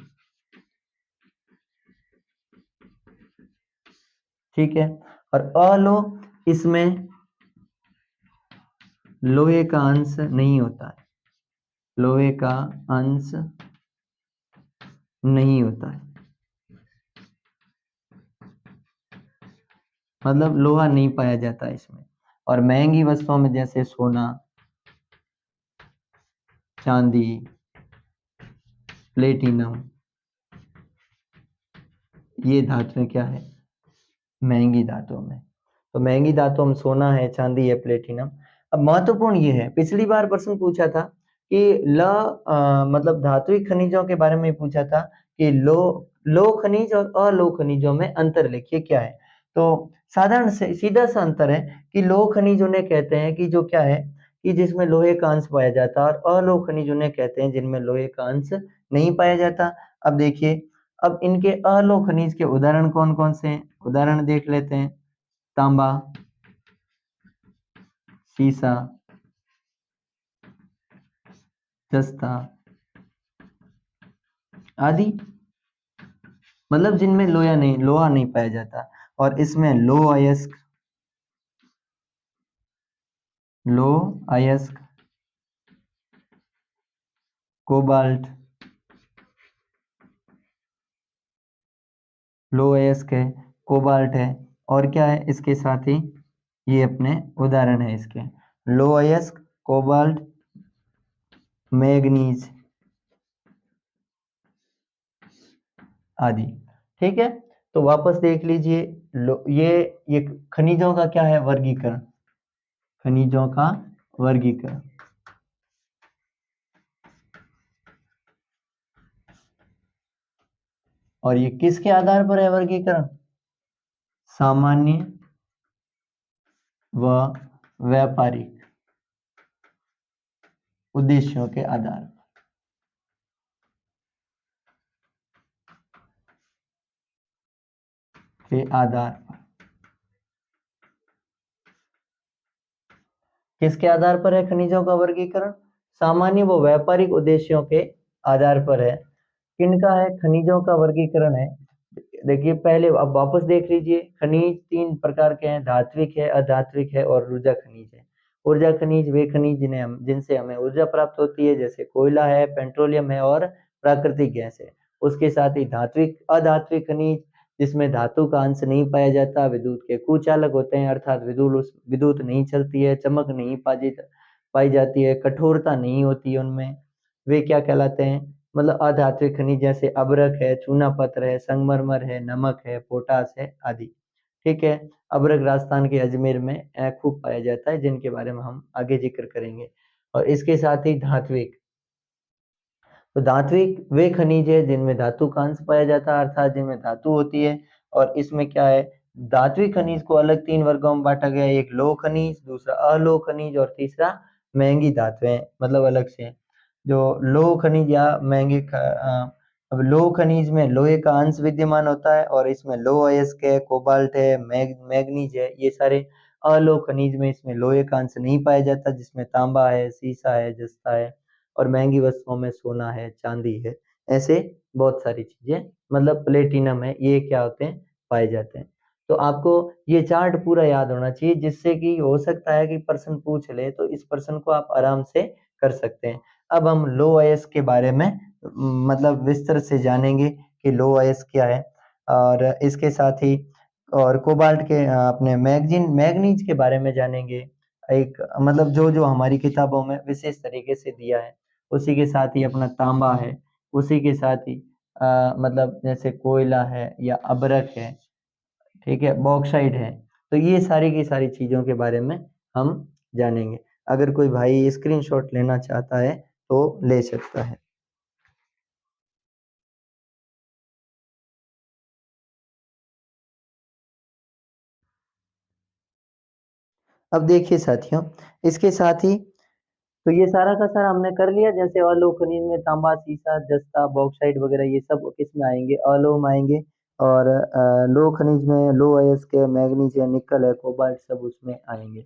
ठीक है। और अलोह, इसमें लोहे का अंश नहीं होता है, लोहे का अंश नहीं होता है, मतलब लोहा नहीं पाया जाता इसमें। और महंगी वस्तुओं में जैसे सोना, चांदी, प्लेटिनम, ये धातुएं क्या है, महंगी धातुओं में। तो महंगी धातुओं में सोना है, चांदी है, प्लेटिनम। अब महत्वपूर्ण ये है, पिछली बार प्रश्न पूछा था कि मतलब धात्विक खनिजों के बारे में पूछा था कि लो खनिज और अलो खनिजों में अंतर लिखिए क्या है। तो साधारण से सीधा सा अंतर है कि लो खनिज उन्हें कहते हैं कि जो क्या है कि जिसमें लोहे का अंश पाया जाता है, और अलो खनिज उन्हें कहते हैं जिनमें लोहे का अंश नहीं पाया जाता। अब देखिए, अब इनके अलो खनिज के उदाहरण कौन कौन से हैं, उदाहरण देख लेते हैं। तांबा, सीसा, जस्ता आदि, मतलब जिनमें लोहा नहीं पाया जाता। और इसमें लो अयस्क, कोबाल्ट, लो अयस्क है, कोबाल्ट है, और क्या है इसके साथ ही ये अपने उदाहरण है इसके, लो अयस्क, कोबाल्ट, मैग्नीज आदि। ठीक है। तो वापस देख लीजिए, ये खनिजों का क्या है वर्गीकरण, खनिजों का वर्गीकरण। और ये किसके आधार पर है वर्गीकरण, सामान्य व व्यापारिक उद्देश्यों के आधार पर। किसके आधार पर है खनिजों का वर्गीकरण, सामान्य व व्यापारिक उद्देश्यों के आधार पर है। किनका है खनिजों का वर्गीकरण है। देखिए पहले अब वापस देख लीजिए, खनिज तीन प्रकार के हैं, धात्विक है, अधात्विक है और ऊर्जा खनिज है। ऊर्जा खनिज वे खनिज जिनसे हमें ऊर्जा प्राप्त होती है, जैसे कोयला है, पेट्रोलियम है और प्राकृतिक गैस है। उसके साथ ही धात्विक अधात्विक खनिज जिसमें धातु का अंश नहीं पाया जाता, विद्युत के कुचालक होते हैं, अर्थात विद्युत नहीं चलती है, चमक नहीं पाई जाती है, कठोरता नहीं होती है उनमें, वे क्या कहलाते हैं, मतलब अधात्विक खनिज जैसे अभ्रक है, चूना पत्थर है, संगमरमर है, नमक है, पोटास है आदि। ठीक है। अबरक राजस्थान के अजमेर में खूब पाया जाता है, जिनके बारे में हम आगे जिक्र करेंगे। और इसके साथ ही धात्विक, तो धात्विक वे खनिज है जिनमें धातु का अंश पाया जाता है, अर्थात जिनमें धातु होती है। और इसमें क्या है, धात्विक खनिज को अलग 3 वर्गों में बांटा गया है, एक लौह खनिज, दूसरा अलोह खनिज और तीसरा महंगी धातुएं, मतलब अलग से। जो लौह खनिज या अब लौह खनिज में लोहे का अंश विद्यमान होता है, और इसमें लौह अयस्क है, कोबाल्ट है, मैग्नीज है, ये सारे। अलोह खनिज में इसमें लोहे का अंश नहीं पाया जाता, जिसमें तांबा है, सीसा है, जस्ता है। और महंगी वस्तुओं में सोना है, चांदी है, ऐसे बहुत सारी चीजें, मतलब प्लेटिनम है, ये क्या होते हैं, पाए जाते हैं। तो आपको ये चार्ट पूरा याद होना चाहिए, जिससे कि हो सकता है कि प्रश्न पूछ ले, तो इस प्रश्न को आप आराम से कर सकते हैं। अब हम लो अयस्क के बारे में मतलब विस्तार से जानेंगे कि लो अयस्क क्या है, और इसके साथ ही और कोबाल्ट के अपने मैग्नीज के बारे में जानेंगे। एक मतलब जो जो हमारी किताबों में विशेष तरीके से दिया है, उसी के साथ ही अपना तांबा है, उसी के साथ ही मतलब जैसे कोयला है या अबरक है, ठीक है, बॉक्साइड है। तो ये सारी की सारी चीजों के बारे में हम जानेंगे। अगर कोई भाई स्क्रीनशॉट लेना चाहता है तो ले सकता है। अब देखिए साथियों, इसके साथ ही तो ये सारा का सारा हमने कर लिया। जैसे अलोह खनिज में तांबा, सीसा, जस्ता, बॉक्साइट वगैरह ये सब किस में आएंगे, अलोह में आएंगे। और लोह खनिज में लोह अयस्क है, मैग्नीज है, निकल है, कोबाल्ट, सब उसमें आएंगे।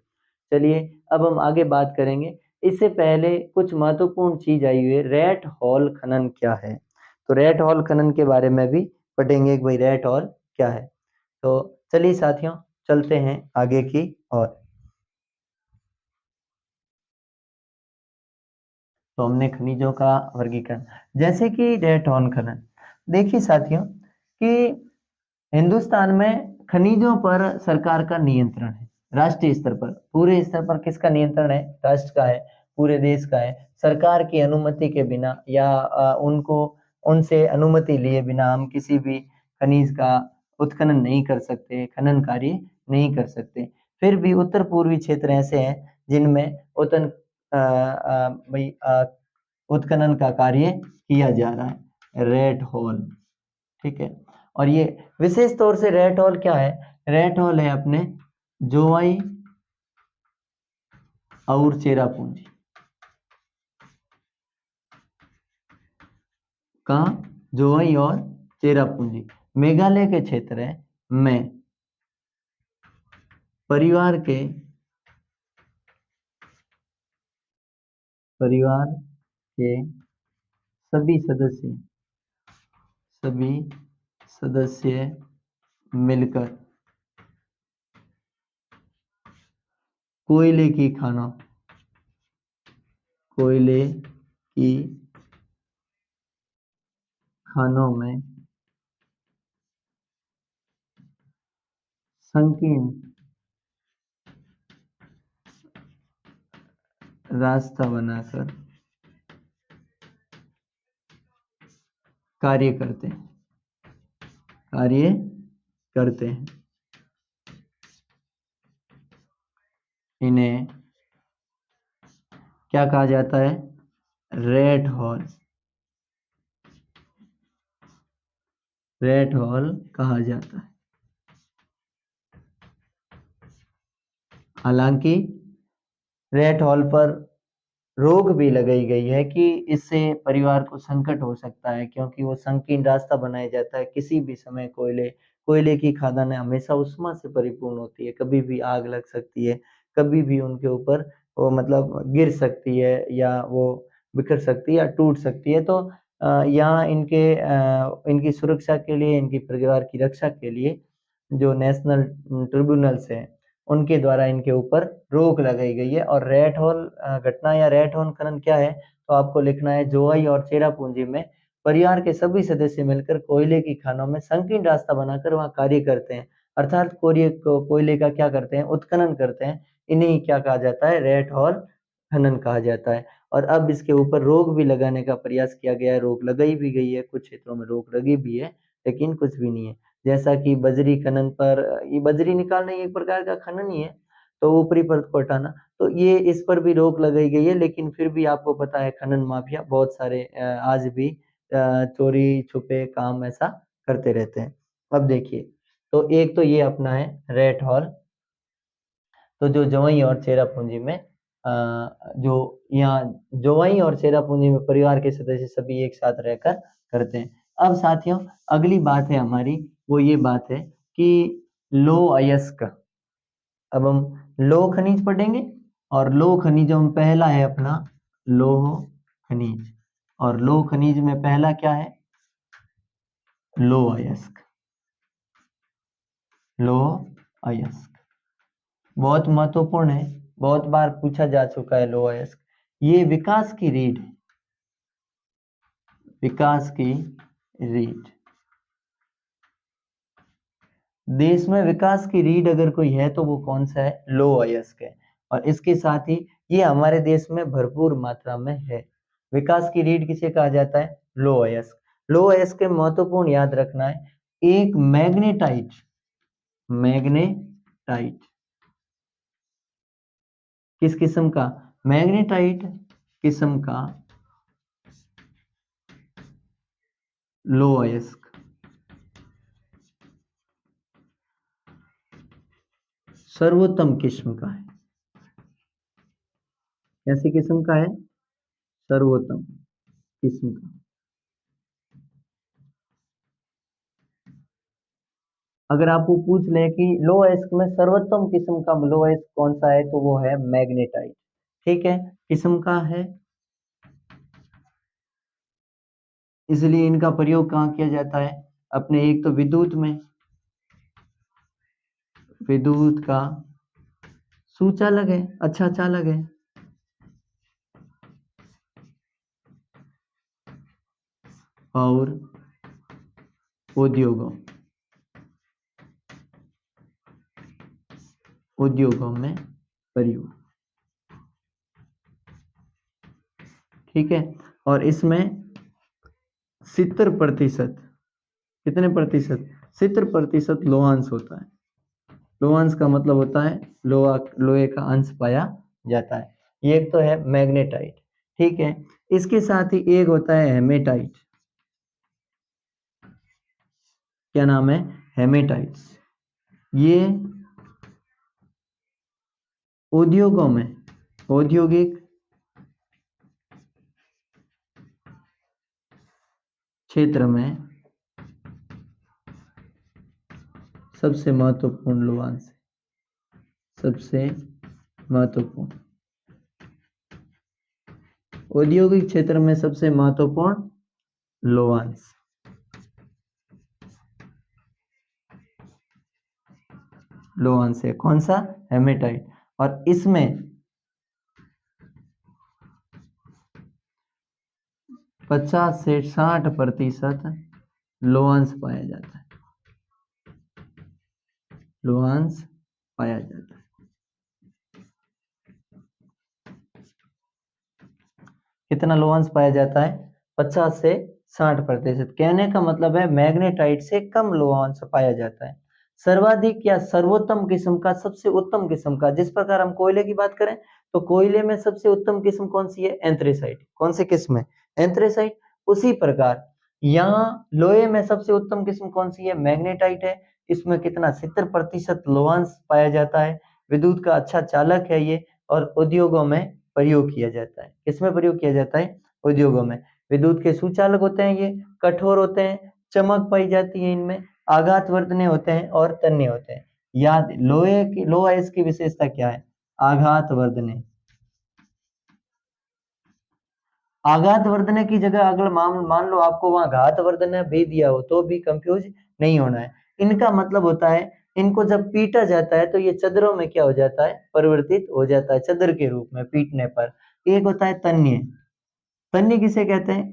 चलिए अब हम आगे बात करेंगे। इससे पहले कुछ महत्वपूर्ण चीज आई हुई है, रेट हॉल खनन क्या है। तो रेट हॉल खनन के बारे में भी पढ़ेंगे कि भाई रेट हॉल क्या है। तो चलिए साथियों, चलते हैं आगे की ओर। तो हमने खनिजों का वर्गीकरण, जैसे कि रेट हॉर्न खनन। देखिए साथियों कि हिंदुस्तान में खनिजों पर सरकार का नियंत्रण है, राष्ट्रीय स्तर पर। पूरे स्तर पर किसका नियंत्रण है, राष्ट्र का है, पूरे देश का है। सरकार की अनुमति के बिना या उनको उनसे अनुमति लिए बिना हम किसी भी खनिज का उत्खनन नहीं कर सकते, खनन कार्य नहीं कर सकते। फिर भी उत्तर पूर्वी क्षेत्र ऐसे हैं जिनमें भाई उत्खनन का कार्य किया जा रहा है, रेट होल, ठीक है। और ये विशेष तौर से रेट होल क्या है, रेट होल है अपने जोवाई और चेरापूंजी। कहाँ, जोवाई और चेरापूंजी, मेघालय के क्षेत्र में परिवार के सभी सदस्य सभी सदस्य मिलकर कोयले की खानों कोयले की खानों में संकीर्ण रास्ता बनाकर कार्य करते हैं कार्य करते हैं। इन्हें क्या कहा जाता है, रेट हॉल, रेट हॉल कहा जाता है। हालांकि रेट हॉल पर रोक भी लगाई गई है कि इससे परिवार को संकट हो सकता है, क्योंकि वो संकीर्ण रास्ता बनाया जाता है। किसी भी समय कोयले की खदानें हमेशा उष्मा से परिपूर्ण होती है, कभी भी आग लग सकती है, कभी भी उनके ऊपर वो मतलब गिर सकती है, या वो बिखर सकती है या टूट सकती है। तो यहाँ इनकी सुरक्षा के लिए, इनकी परिवार की रक्षा के लिए जो नेशनल ट्रिब्यूनल्स हैं, उनके द्वारा इनके ऊपर रोक लगाई गई है। और रेट होल घटना या रेट होल खनन क्या है, तो आपको लिखना है, जोवाई और चेरापूंजी में परिवार के सभी सदस्य मिलकर कोयले की खानों में संकीर्ण रास्ता बनाकर वहां कार्य करते हैं, अर्थात कोयले का क्या करते हैं, उत्खनन करते हैं। इन्हें क्या कहा जाता है, रेट हॉल खनन कहा जाता है। और अब इसके ऊपर रोक भी लगाने का प्रयास किया गया है, रोक लगाई भी गई है, कुछ क्षेत्रों में रोक लगी भी है, लेकिन कुछ भी नहीं है। जैसा कि बजरी खनन पर, ये बजरी निकालना एक प्रकार का खनन ही है, तो ऊपरी परत को हटाना, तो ये इस पर भी रोक लगाई गई है। लेकिन फिर भी आपको पता है खनन माफिया बहुत सारे आज भी चोरी छुपे काम ऐसा करते रहते हैं। अब देखिए, तो एक तो ये अपना है रेट हॉल, तो जो जवाई और चेरापूंजी में जो यहाँ जवाई और चेरापूंजी में परिवार के सदस्य सभी एक साथ रहकर करते हैं। अब साथियों, अगली बात है हमारी, वो ये बात है कि लौह अयस्क। अब हम लौह खनिज पढ़ेंगे, और लौह खनिजों में पहला है अपना लौह खनिज, और लौह खनिज में पहला क्या है? लौह अयस्क। लौह अयस्क बहुत महत्वपूर्ण है, बहुत बार पूछा जा चुका है लौह अयस्क। ये विकास की रीढ़ है, विकास की रीढ़। देश में विकास की रीढ़ अगर कोई है तो वो कौन सा है? लौह अयस्क है। और इसके साथ ही ये हमारे देश में भरपूर मात्रा में है। विकास की रीढ़ किसे कहा जाता है? लौह अयस्क। लौह अयस्क के महत्वपूर्ण याद रखना है, एक मैग्नेटाइट, मैग्नेटाइट किस किस्म का? मैग्नेटाइट किस्म का लौह अयस्क सर्वोत्तम किस्म का है। कैसी किस्म का है? सर्वोत्तम किस्म का। अगर आपको पूछ ले कि लौह अयस्क में सर्वोत्तम किस्म का लौह अयस्क कौन सा है, तो वो है मैग्नेटाइट। ठीक है, किस्म का है, इसलिए इनका प्रयोग कहाँ किया जाता है? अपने एक तो विद्युत में, विद्युत का सुचालक है, अच्छा चालक है, और उद्योगों, उद्योगों में प्रयोग। ठीक है, और इसमें 70%, कितने प्रतिशत? 70% लोहांश होता है। लोहांश का मतलब होता है लोहा, लोहे का अंश पाया जाता है। ये एक तो है मैग्नेटाइट। ठीक है, इसके साथ ही एक होता है हेमेटाइट। क्या नाम है? हेमेटाइट। ये उद्योगों में, औद्योगिक क्षेत्र में सबसे महत्वपूर्ण लोहांश है, सबसे महत्वपूर्ण, औद्योगिक क्षेत्र में सबसे महत्वपूर्ण लोहांश, लोहांश है कौन सा? हेमेटाइट। और इसमें 50 से 60% लोहांश पाया जाता है, लोहांश पाया जाता है। कितना लोहांश पाया जाता है? 50 से 60%। कहने का मतलब है मैग्नेटाइट से कम लोहांश पाया जाता है। सर्वाधिक या सर्वोत्तम किस्म का, सबसे उत्तम किस्म का, जिस प्रकार हम कोयले की बात करें तो कोयले में सबसे उत्तम किस्म कौन सी है? एंथ्रेसाइट। कौन सी किस्म है? एंथ्रेसाइट। उसी प्रकार यहाँ लोहे में सबसे उत्तम किस्म कौन सी है? मैग्नेटाइट है। इसमें कितना? 70% लोहांश पाया जाता है। विद्युत का अच्छा चालक है ये, और उद्योगों में प्रयोग किया जाता है। किसमें प्रयोग किया जाता है? उद्योगों में। विद्युत के सुचालक होते हैं ये, कठोर होते हैं, चमक पाई जाती है इनमें, आघातवर्धनीय होते हैं और तन्य होते हैं। याद, लोहे की, लोहा इसकी विशेषता क्या है? आघातवर्धनीय। आघातवर्धन की जगह अगर मान लो आपको वहां घातवर्धन भी दिया हो तो भी कंफ्यूज नहीं होना है। इनका मतलब होता है, इनको जब पीटा जाता है तो ये चदरों में क्या हो जाता है? परिवर्तित हो जाता है चदर के रूप में पीटने पर। एक होता है तन्य। तन्य किसे कहते हैं?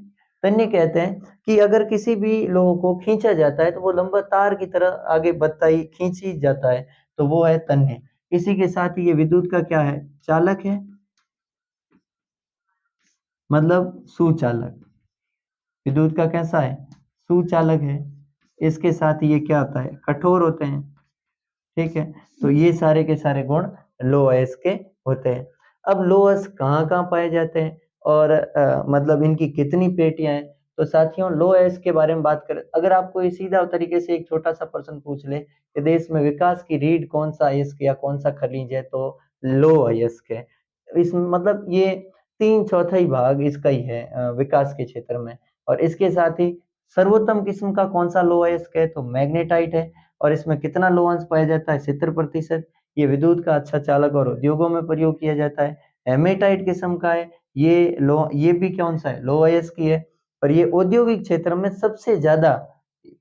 तन्य कहते हैं कि अगर किसी भी लोह को खींचा जाता है तो वो लंबा तार की तरह आगे बढ़ता ही खींची जाता है, तो वो है तन्य। इसी के साथ ही ये विद्युत का क्या है? चालक है, मतलब सुचालक। विद्युत का कैसा है? सुचालक है। इसके साथ ये क्या होता है, कठोर होते हैं। ठीक है, तो ये सारे के सारे गुण लौह अयस्क के होते हैं। अब लौह अयस्क कहाँ कहाँ पाए जाते हैं और मतलब इनकी कितनी पेटियां हैं। तो साथियों, लौह अयस्क के बारे में बात करें, अगर आपको ये सीधा तरीके से एक छोटा सा प्रश्न पूछ ले कि देश में विकास की रीढ़ कौन सा अयस्क या कौन सा खनिज है, तो लौह अयस्क है। इस मतलब ये 3/4 भाग इसका ही है विकास के क्षेत्र में। और इसके साथ ही सर्वोत्तम किस्म का कौन सा लौह अयस्क है, तो मैग्नेटाइट है। और इसमें कितना लोहांश पाया जाता है, 70%। ये विद्युत का अच्छा चालक और उद्योगों में प्रयोग किया जाता है। हेमेटाइट किस्म का है, ये भी कौन सा है, लौह अयस्क की है। और ये औद्योगिक क्षेत्र में सबसे ज्यादा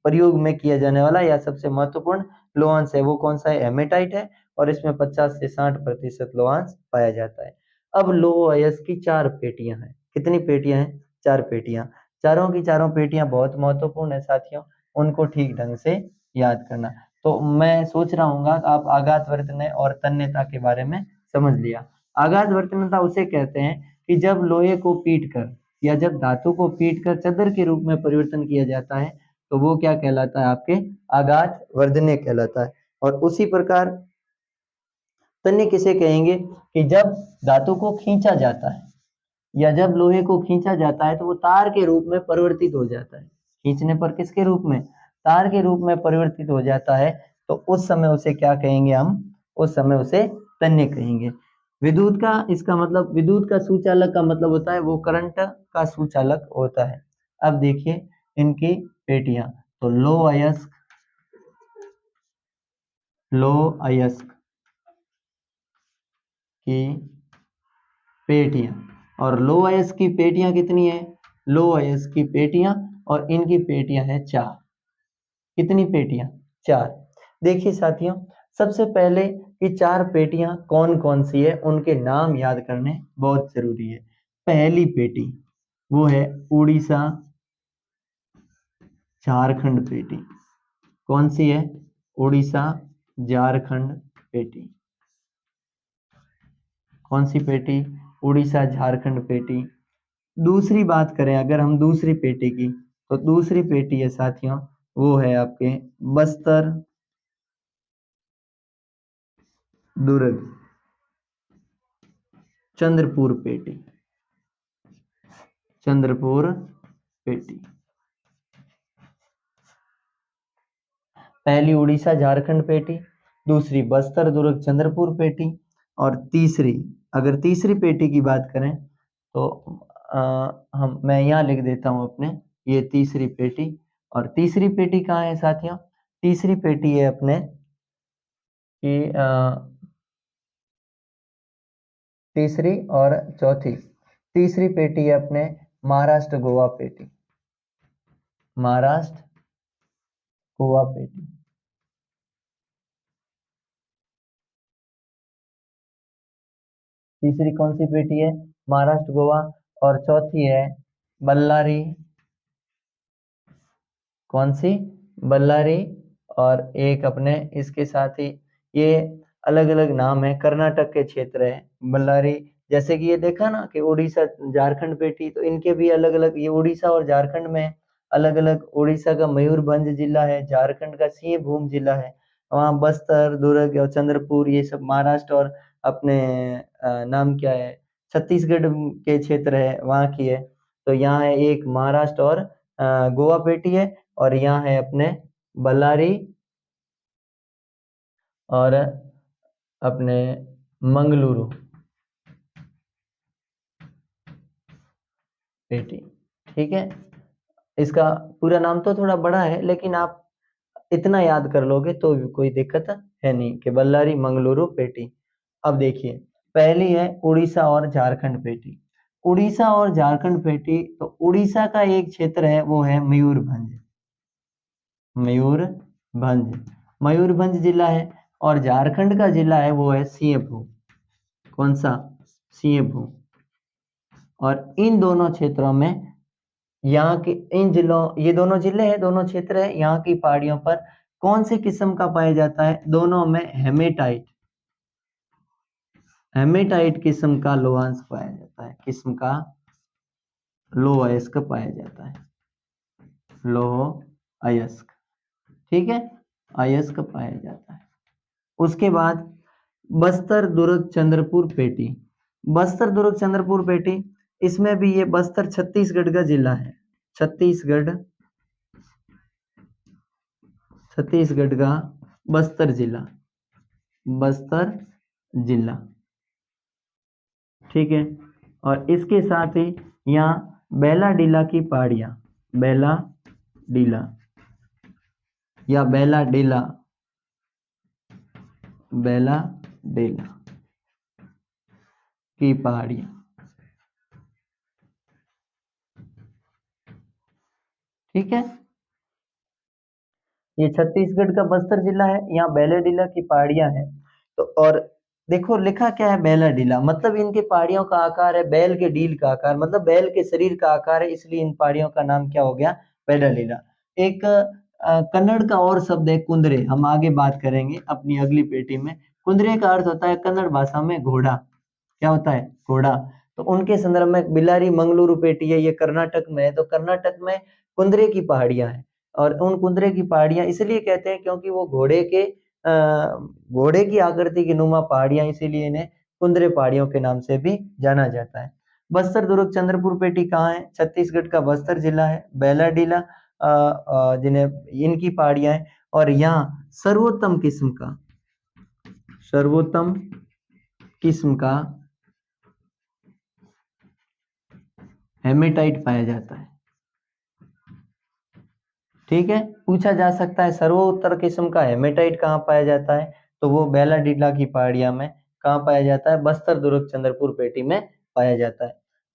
प्रयोग में किया जाने वाला या सबसे महत्वपूर्ण लोहांश है, वो कौन सा है, हेमेटाइट है। और इसमें 50 से 60% लोहांश पाया जाता है। अब लौह अयस्क की 4 पेटियां हैं। कितनी पेटियां हैं, 4 पेटियां। चारों की चारों पेटियां बहुत महत्वपूर्ण है साथियों, उनको ठीक ढंग से याद करना। तो मैं सोच रहा हूँ आप आघात वर्तन और तन्यता के बारे में समझ लिया। आघात वर्तनता उसे कहते हैं कि जब लोहे को पीट कर या जब धातु को पीट कर चदर के रूप में परिवर्तन किया जाता है, तो वो क्या कहलाता है, आपके आघात वर्धने कहलाता है। और उसी प्रकार तन्य किसे कहेंगे कि जब धातु को खींचा जाता है या जब लोहे को खींचा जाता है तो वो तार के रूप में परिवर्तित हो जाता है। खींचने पर किसके रूप में, तार के रूप में परिवर्तित हो जाता है। तो उस समय उसे क्या कहेंगे हम, उस समय उसे तन्य कहेंगे। विद्युत का इसका मतलब, विद्युत का सुचालक का मतलब होता है वो करंट का सुचालक होता है। अब देखिए इनकी पेटियां, तो लौह अयस्क की पेटियां। और लौह अयस्क की पेटियां कितनी है, लौह अयस्क की पेटियां और इनकी पेटियां है 4। कितनी पेटियां, 4। देखिए साथियों, सबसे पहले ये 4 पेटियां कौन कौन सी है, उनके नाम याद करने बहुत जरूरी है। पहली पेटी वो है उड़ीसा झारखंड पेटी। कौन सी है, उड़ीसा झारखंड पेटी। कौन सी पेटी, उड़ीसा झारखंड पेटी। दूसरी बात करें अगर हम दूसरी पेटी की, तो दूसरी पेटी है साथियों, वो है आपके बस्तर दुर्ग चंद्रपुर पेटी। चंद्रपुर पेटी। पहली उड़ीसा झारखंड पेटी, दूसरी बस्तर दुर्ग चंद्रपुर पेटी, और तीसरी, अगर तीसरी पेटी की बात करें तो मैं यहाँ लिख देता हूँ अपने, ये तीसरी पेटी। और तीसरी पेटी कहाँ है साथियों, तीसरी पेटी है अपने कि तीसरी और चौथी, तीसरी पेटी है अपने महाराष्ट्र गोवा पेटी। महाराष्ट्र गोवा पेटी। तीसरी कौन सी पेटी है, महाराष्ट्र गोवा। और चौथी है बल्लारी। कौन सी, बल्लारी। और एक अपने इसके साथ ही, ये अलग अलग नाम है, कर्नाटक के क्षेत्र है बल्लारी। जैसे कि ये देखा ना कि उड़ीसा झारखंड पेटी, तो इनके भी अलग अलग, ये उड़ीसा और झारखंड में अलग अलग। उड़ीसा का मयूरभंज जिला है, झारखंड का सिंहभूम जिला है। वहाँ बस्तर दुर्ग और चंद्रपुर ये सब महाराष्ट्र, और अपने नाम क्या है, छत्तीसगढ़ के क्षेत्र है वहाँ की है। तो यहाँ है एक महाराष्ट्र और गोवा पेटी है। और यहाँ है अपने बल्लारी और अपने मंगलुरु पेटी। ठीक है, इसका पूरा नाम तो थोड़ा बड़ा है, लेकिन आप इतना याद कर लोगे तो भी कोई दिक्कत है नहीं कि बल्लारी मंगलुरु पेटी। अब देखिए, पहली है उड़ीसा और झारखंड पेटी। उड़ीसा और झारखंड पेटी, तो उड़ीसा का एक क्षेत्र है वो है मयूरभंज। मयूरभंज, मयूरभंज जिला है। और झारखंड का जिला है वो है सिंहभूम। कौन सा, सिंहभूम। और इन दोनों क्षेत्रों में, यहाँ के इन जिलों, ये दोनों जिले हैं, दोनों क्षेत्र है, यहाँ की पहाड़ियों पर कौन सी किस्म का पाया जाता है, दोनों में हेमेटाइट। हेमेटाइट किस्म का लोहांश पाया जाता है, किस्म का लौह अयस्क पाया जाता है, लौह अयस्क। ठीक है, अयस्क पाया जाता है। उसके बाद बस्तर दुर्ग चंद्रपुर पेटी। बस्तर दुर्ग चंद्रपुर पेटी, इसमें भी ये बस्तर छत्तीसगढ़ का जिला है। छत्तीसगढ़ का बस्तर जिला, बस्तर जिला, ठीक है। और इसके साथ ही यहाँ बेला डीला की पहाड़ियाँ, बेला डीला या बेला डीला, बेला डीला की पहाड़ियाँ, ठीक है। ये छत्तीसगढ़ का बस्तर जिला है, यहाँ बेलाडीला की पहाड़ियां हैं। तो और देखो लिखा क्या है, बेलाडीला, मतलब इनके पहाड़ियों का आकार है बैल के डील का आकार, मतलब बैल के शरीर का आकार है, इसलिए इन पहाड़ियों का नाम क्या हो गया, बेलाडीला। एक कन्नड़ का और शब्द है कुंदरे, हम आगे बात करेंगे अपनी अगली पेटी में। कुंदरे का अर्थ होता है कन्नड़ भाषा में घोड़ा, क्या होता है, घोड़ा। तो उनके संदर्भ में बिलारी मंगलुरु पेटी है, ये कर्नाटक में है। तो कर्नाटक में कुंदरे की पहाड़ियां हैं, और उन कुंदरे की पहाड़ियां इसलिए कहते हैं क्योंकि वो घोड़े की आकृति की नुमा पहाड़ियां, इसीलिए इन्हें कुंदरे पहाड़ियों के नाम से भी जाना जाता है। बस्तर दुर्ग चंद्रपुर पेटी कहाँ है, छत्तीसगढ़ का बस्तर जिला है। बेलाडीला जिन्हें इनकी पहाड़ियां हैं। और यहाँ सर्वोत्तम किस्म का हेमेटाइट पाया जाता है, ठीक है। पूछा जा सकता है सर्वोत्तर किस्म का हेमेटाइट कहाँ पाया जाता है, तो वो बेलाडीला की पहाड़ियां में कहाँ पाया जाता है, बस्तर दुर्ग चंद्रपुर पेटी में पाया जाता है।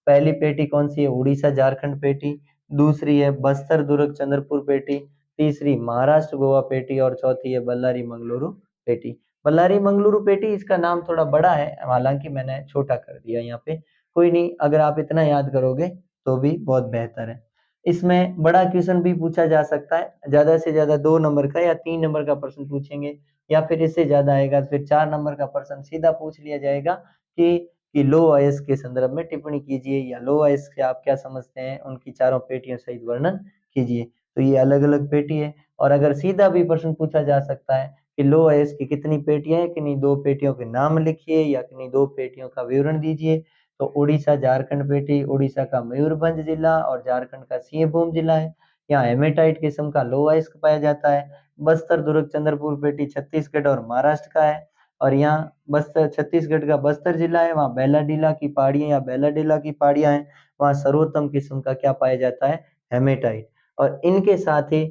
पहली पेटी कौन सी है, उड़ीसा झारखंड पेटी। दूसरी है बस्तर दुर्ग चंद्रपुर पेटी। तीसरी महाराष्ट्र गोवा पेटी। और चौथी है बल्लारी मंगलुरु पेटी। बल्लारी मंगलुरु पेटी, इसका नाम थोड़ा बड़ा है, हालांकि मैंने छोटा कर दिया यहाँ पे, कोई नहीं, अगर आप इतना याद करोगे तो भी बहुत बेहतर है। इसमें बड़ा क्वेश्चन भी पूछा जा सकता है, ज्यादा से ज्यादा 2 नंबर का या 3 नंबर का प्रश्न पूछेंगे, या फिर इससे ज्यादा आएगा तो फिर 4 नंबर का प्रश्न सीधा पूछ लिया जाएगा कि लो अयस्क के संदर्भ में टिप्पणी कीजिए, या लो अयस्क से आप क्या समझते हैं, उनकी चारों पेटियों सहित वर्णन कीजिए। तो ये अलग अलग पेटी है। और अगर सीधा भी प्रश्न पूछा जा सकता है कि लो अयस्क की कितनी पेटियां हैं, किन्हीं 2 पेटियों के नाम लिखिए या किन्हीं 2 पेटियों का विवरण दीजिए, तो उड़ीसा झारखंड पेटी उड़ीसा का मयूरभंज जिला और झारखंड का सिंहभूम जिला है। यहाँ हेमेटाइट किस्म का लो अयस्क पाया जाता है। बस्तर दुर्ग चंद्रपुर पेटी छत्तीसगढ़ और महाराष्ट्र का है। और यहाँ बस्तर छत्तीसगढ़ का बस्तर जिला है, वहाँ बेलाडीला की पहाड़ियां या बेलाडीला की पहाड़ियां हैं, वहाँ सर्वोत्तम किस्म का क्या पाया जाता है, हेमेटाइट। और इनके साथ ही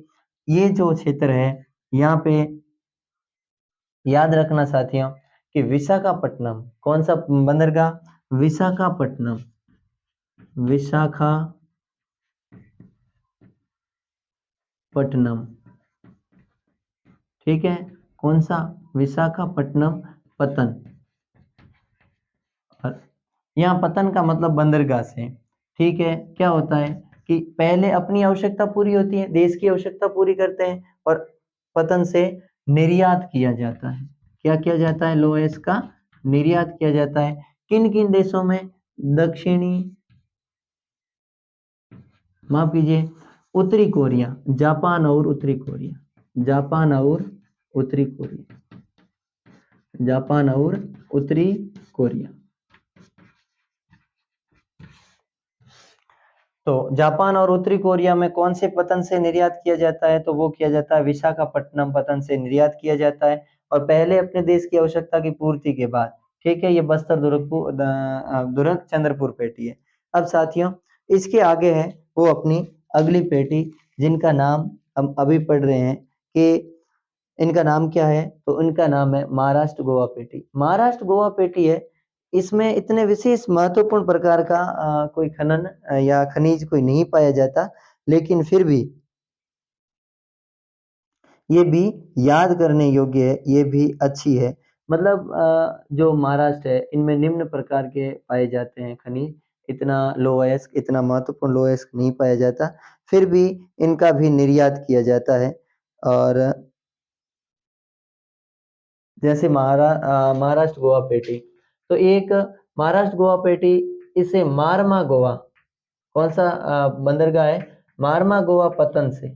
ये जो क्षेत्र है, यहाँ पे याद रखना साथियों कि विशाखापट्टनम, कौन सा बंदरगाह, विशाखापट्टनम, विशाखापट्टनम, ठीक है। कौन सा, विशाखापट्टनम पतन। और यहाँ पतन का मतलब बंदरगाह से, ठीक है। क्या होता है कि पहले अपनी आवश्यकता पूरी होती है, देश की आवश्यकता पूरी करते हैं, और पतन से निर्यात किया जाता है। क्या किया जाता है, लोहेस का निर्यात किया जाता है। किन किन देशों में, दक्षिणी, माफ कीजिए, उत्तरी कोरिया, जापान और उत्तरी कोरिया, जापान और उत्तरी कोरिया, जापान और उत्तरी कोरिया। तो जापान और उत्तरी कोरिया में कौन से पतन से निर्यात किया जाता है, तो वो किया जाता है विशाखापट्टनम पतन से निर्यात किया जाता है। और पहले अपने देश की आवश्यकता की पूर्ति के बाद, ठीक है। ये बस्तर दुर्ग चंद्रपुर पेटी है। अब साथियों इसके आगे है वो अपनी अगली पेटी, जिनका नाम हम अभी पढ़ रहे हैं कि इनका नाम क्या है, तो इनका नाम है महाराष्ट्र गोवा पेटी। महाराष्ट्र गोवा पेटी है, इसमें इतने विशेष महत्वपूर्ण प्रकार का कोई खनन या खनिज कोई नहीं पाया जाता, लेकिन फिर भी ये भी याद करने योग्य है, ये भी अच्छी है। मतलब जो महाराष्ट्र है इनमें निम्न प्रकार के पाए जाते हैं खनिज, इतना लो अयस्क, इतना महत्वपूर्ण लो अयस्क नहीं पाया जाता, फिर भी इनका भी निर्यात किया जाता है। और जैसे महाराष्ट्र गोवा पेटी, तो एक महाराष्ट्र गोवा पेटी, इसे मारमा गोवा, कौन सा बंदरगाह है, मारमा गोवा पतन से,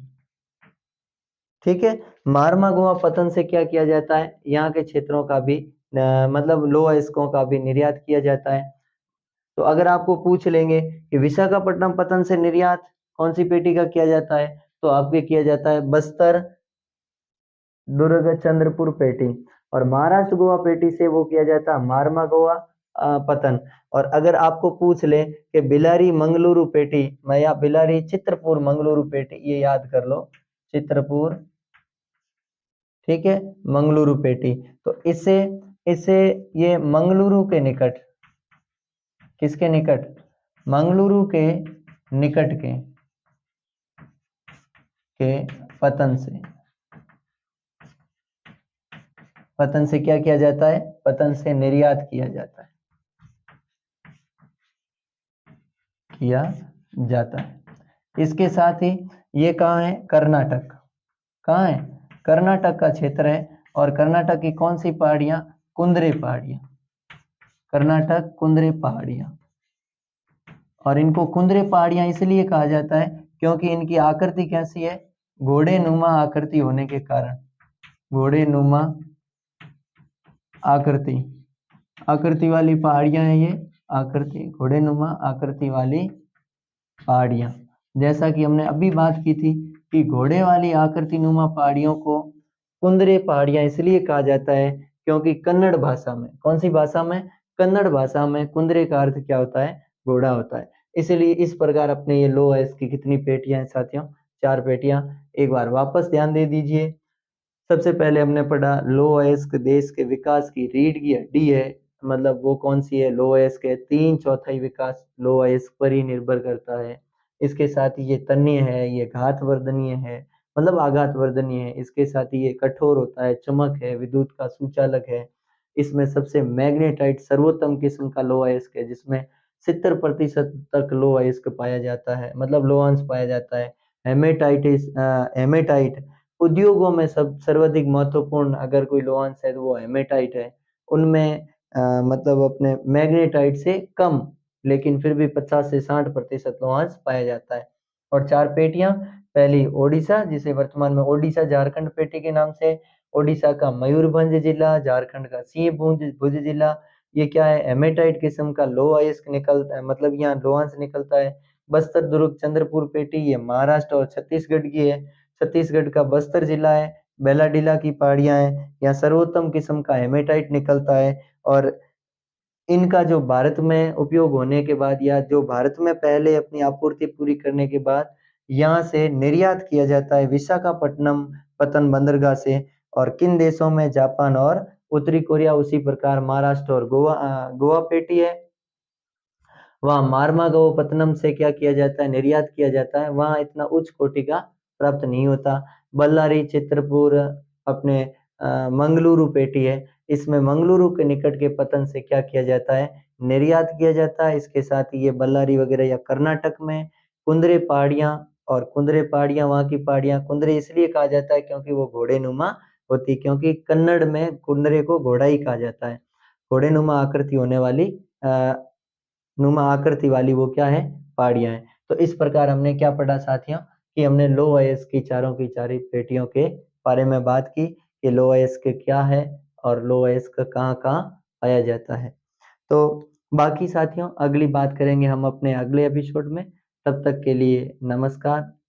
ठीक है। मारमा गोवा पतन से क्या किया जाता है, यहाँ के क्षेत्रों का भी मतलब लो अयस्कों का भी निर्यात किया जाता है। तो अगर आपको पूछ लेंगे कि विशाखापट्टनम पतन से निर्यात कौन सी पेटी का किया जाता है, तो आपके किया जाता है बस्तर दुर्ग चंद्रपुर पेटी। और महाराष्ट्र गोवा पेटी से वो किया जाता है मारमा गोवा पतन। और अगर आपको पूछ ले कि बिलारी मंगलुरु पेटी या बिलारी चित्रपुर मंगलुरु पेटी, ये याद कर लो, चित्रपुर, ठीक है, मंगलुरु पेटी। तो इसे इसे ये मंगलुरु के निकट, किसके निकट, मंगलुरु के निकट के पतन से, पतन से क्या किया जाता है, पतन से निर्यात किया जाता है, किया जाता है। इसके साथ ही ये कहाँ है, कर्नाटक, कहाँ है, कर्नाटक का क्षेत्र है। और कर्नाटक की कौन सी पहाड़ियां, कुंदरे पहाड़ियां, कर्नाटक कुंदरे पहाड़ियां। और इनको कुंदरे पहाड़ियां इसलिए कहा जाता है क्योंकि इनकी आकृति कैसी है, घोड़े नुमा आकृति होने के कारण, घोड़े नुमा आकृति, आकृति वाली पहाड़ियां हैं ये, आकृति, घोड़े नुमा आकृति वाली पहाड़ियां। जैसा कि हमने अभी बात की थी कि घोड़े वाली आकृति नुमा पहाड़ियों को कुंदरे पहाड़ियां इसलिए कहा जाता है क्योंकि कन्नड़ भाषा में, कौन सी भाषा में, कन्नड़ भाषा में कुंदरे का अर्थ क्या होता है, घोड़ा होता है। इसलिए इस प्रकार अपने ये लो एस की कितनी पेटियां हैं साथियों, 4 पेटियां। एक बार वापस ध्यान दे दीजिए। सबसे पहले हमने पढ़ा लो अयस्क देश के विकास की रीढ़ की हड्डी है, मतलब वो कौन सी है, लो अयस्क है। 3/4 विकास लो अयस्क पर ही निर्भर करता है। इसके साथ ही ये तन्य है, ये घात वर्धनीय है, मतलब आघात वर्धनीय है। इसके साथ ही ये कठोर होता है, चमक है, विद्युत का सुचालक है। इसमें सबसे मैग्नेटाइट सर्वोत्तम किस्म का लो अयस्क है जिसमें 70% तक लो अयस्क पाया जाता है, मतलब लो अंश पाया जाता है। हेमेटाइट उद्योगों में सब सर्वाधिक महत्वपूर्ण अगर कोई लोहांश है तो वो हेमेटाइट है। उनमें मतलब अपने मैग्नेटाइट से कम, लेकिन फिर भी 50 से 60% लोहांश पाया जाता है। और 4 पेटियां, पहली ओडिशा, जिसे वर्तमान में ओडिशा झारखंड पेटी के नाम से, ओडिशा का मयूरभंज जिला, झारखंड का सिंहभूम भुज जिला। ये क्या है, हेमेटाइट किस्म का लो अयस्क निकलता है, मतलब यहाँ लोहांश निकलता है। बस्तर दुर्ग चंद्रपुर पेटी ये महाराष्ट्र और छत्तीसगढ़ की है। छत्तीसगढ़ का बस्तर जिला है, बेलाडीला की पहाड़ियां हैं, यहाँ सर्वोत्तम किस्म का हेमेटाइट निकलता है। और इनका जो भारत में उपयोग होने के बाद या जो भारत में पहले अपनी आपूर्ति पूरी करने के बाद यहाँ से निर्यात किया जाता है विशाखापट्टनम पतन बंदरगाह से। और किन देशों में, जापान और उत्तरी कोरिया। उसी प्रकार महाराष्ट्र और गोवा पेटी है, वहाँ मारमागोपत्तनम से क्या किया जाता है, निर्यात किया जाता है। वहाँ इतना उच्च कोटि का प्राप्त नहीं होता। बल्लारी चित्रपुर अपने मंगलुरु पेटी है, इसमें मंगलुरु के निकट के पतन से क्या किया जाता है, निर्यात किया जाता है। इसके साथ ही ये बल्लारी वगैरह या कर्नाटक में कुंदरे पहाड़ियां, और कुंदरे पहाड़ियां, वहाँ की पहाड़ियां कुंदरे इसलिए कहा जाता है क्योंकि वो घोड़े नुमा होती, क्योंकि कन्नड़ में कुंदरे को घोड़ा ही कहा जाता है। घोड़े नुमा आकृति होने वाली नुमा आकृति वाली वो क्या है, पहाड़ियां हैं। तो इस प्रकार हमने क्या पढ़ा साथियों, कि हमने लो अयस्क की चारों की चारी पेटियों के बारे में बात की कि लो अयस्क क्या है और लो अयस्क कहाँ कहाँ पाया जाता है। तो बाकी साथियों अगली बात करेंगे हम अपने अगले एपिसोड में। तब तक के लिए नमस्कार।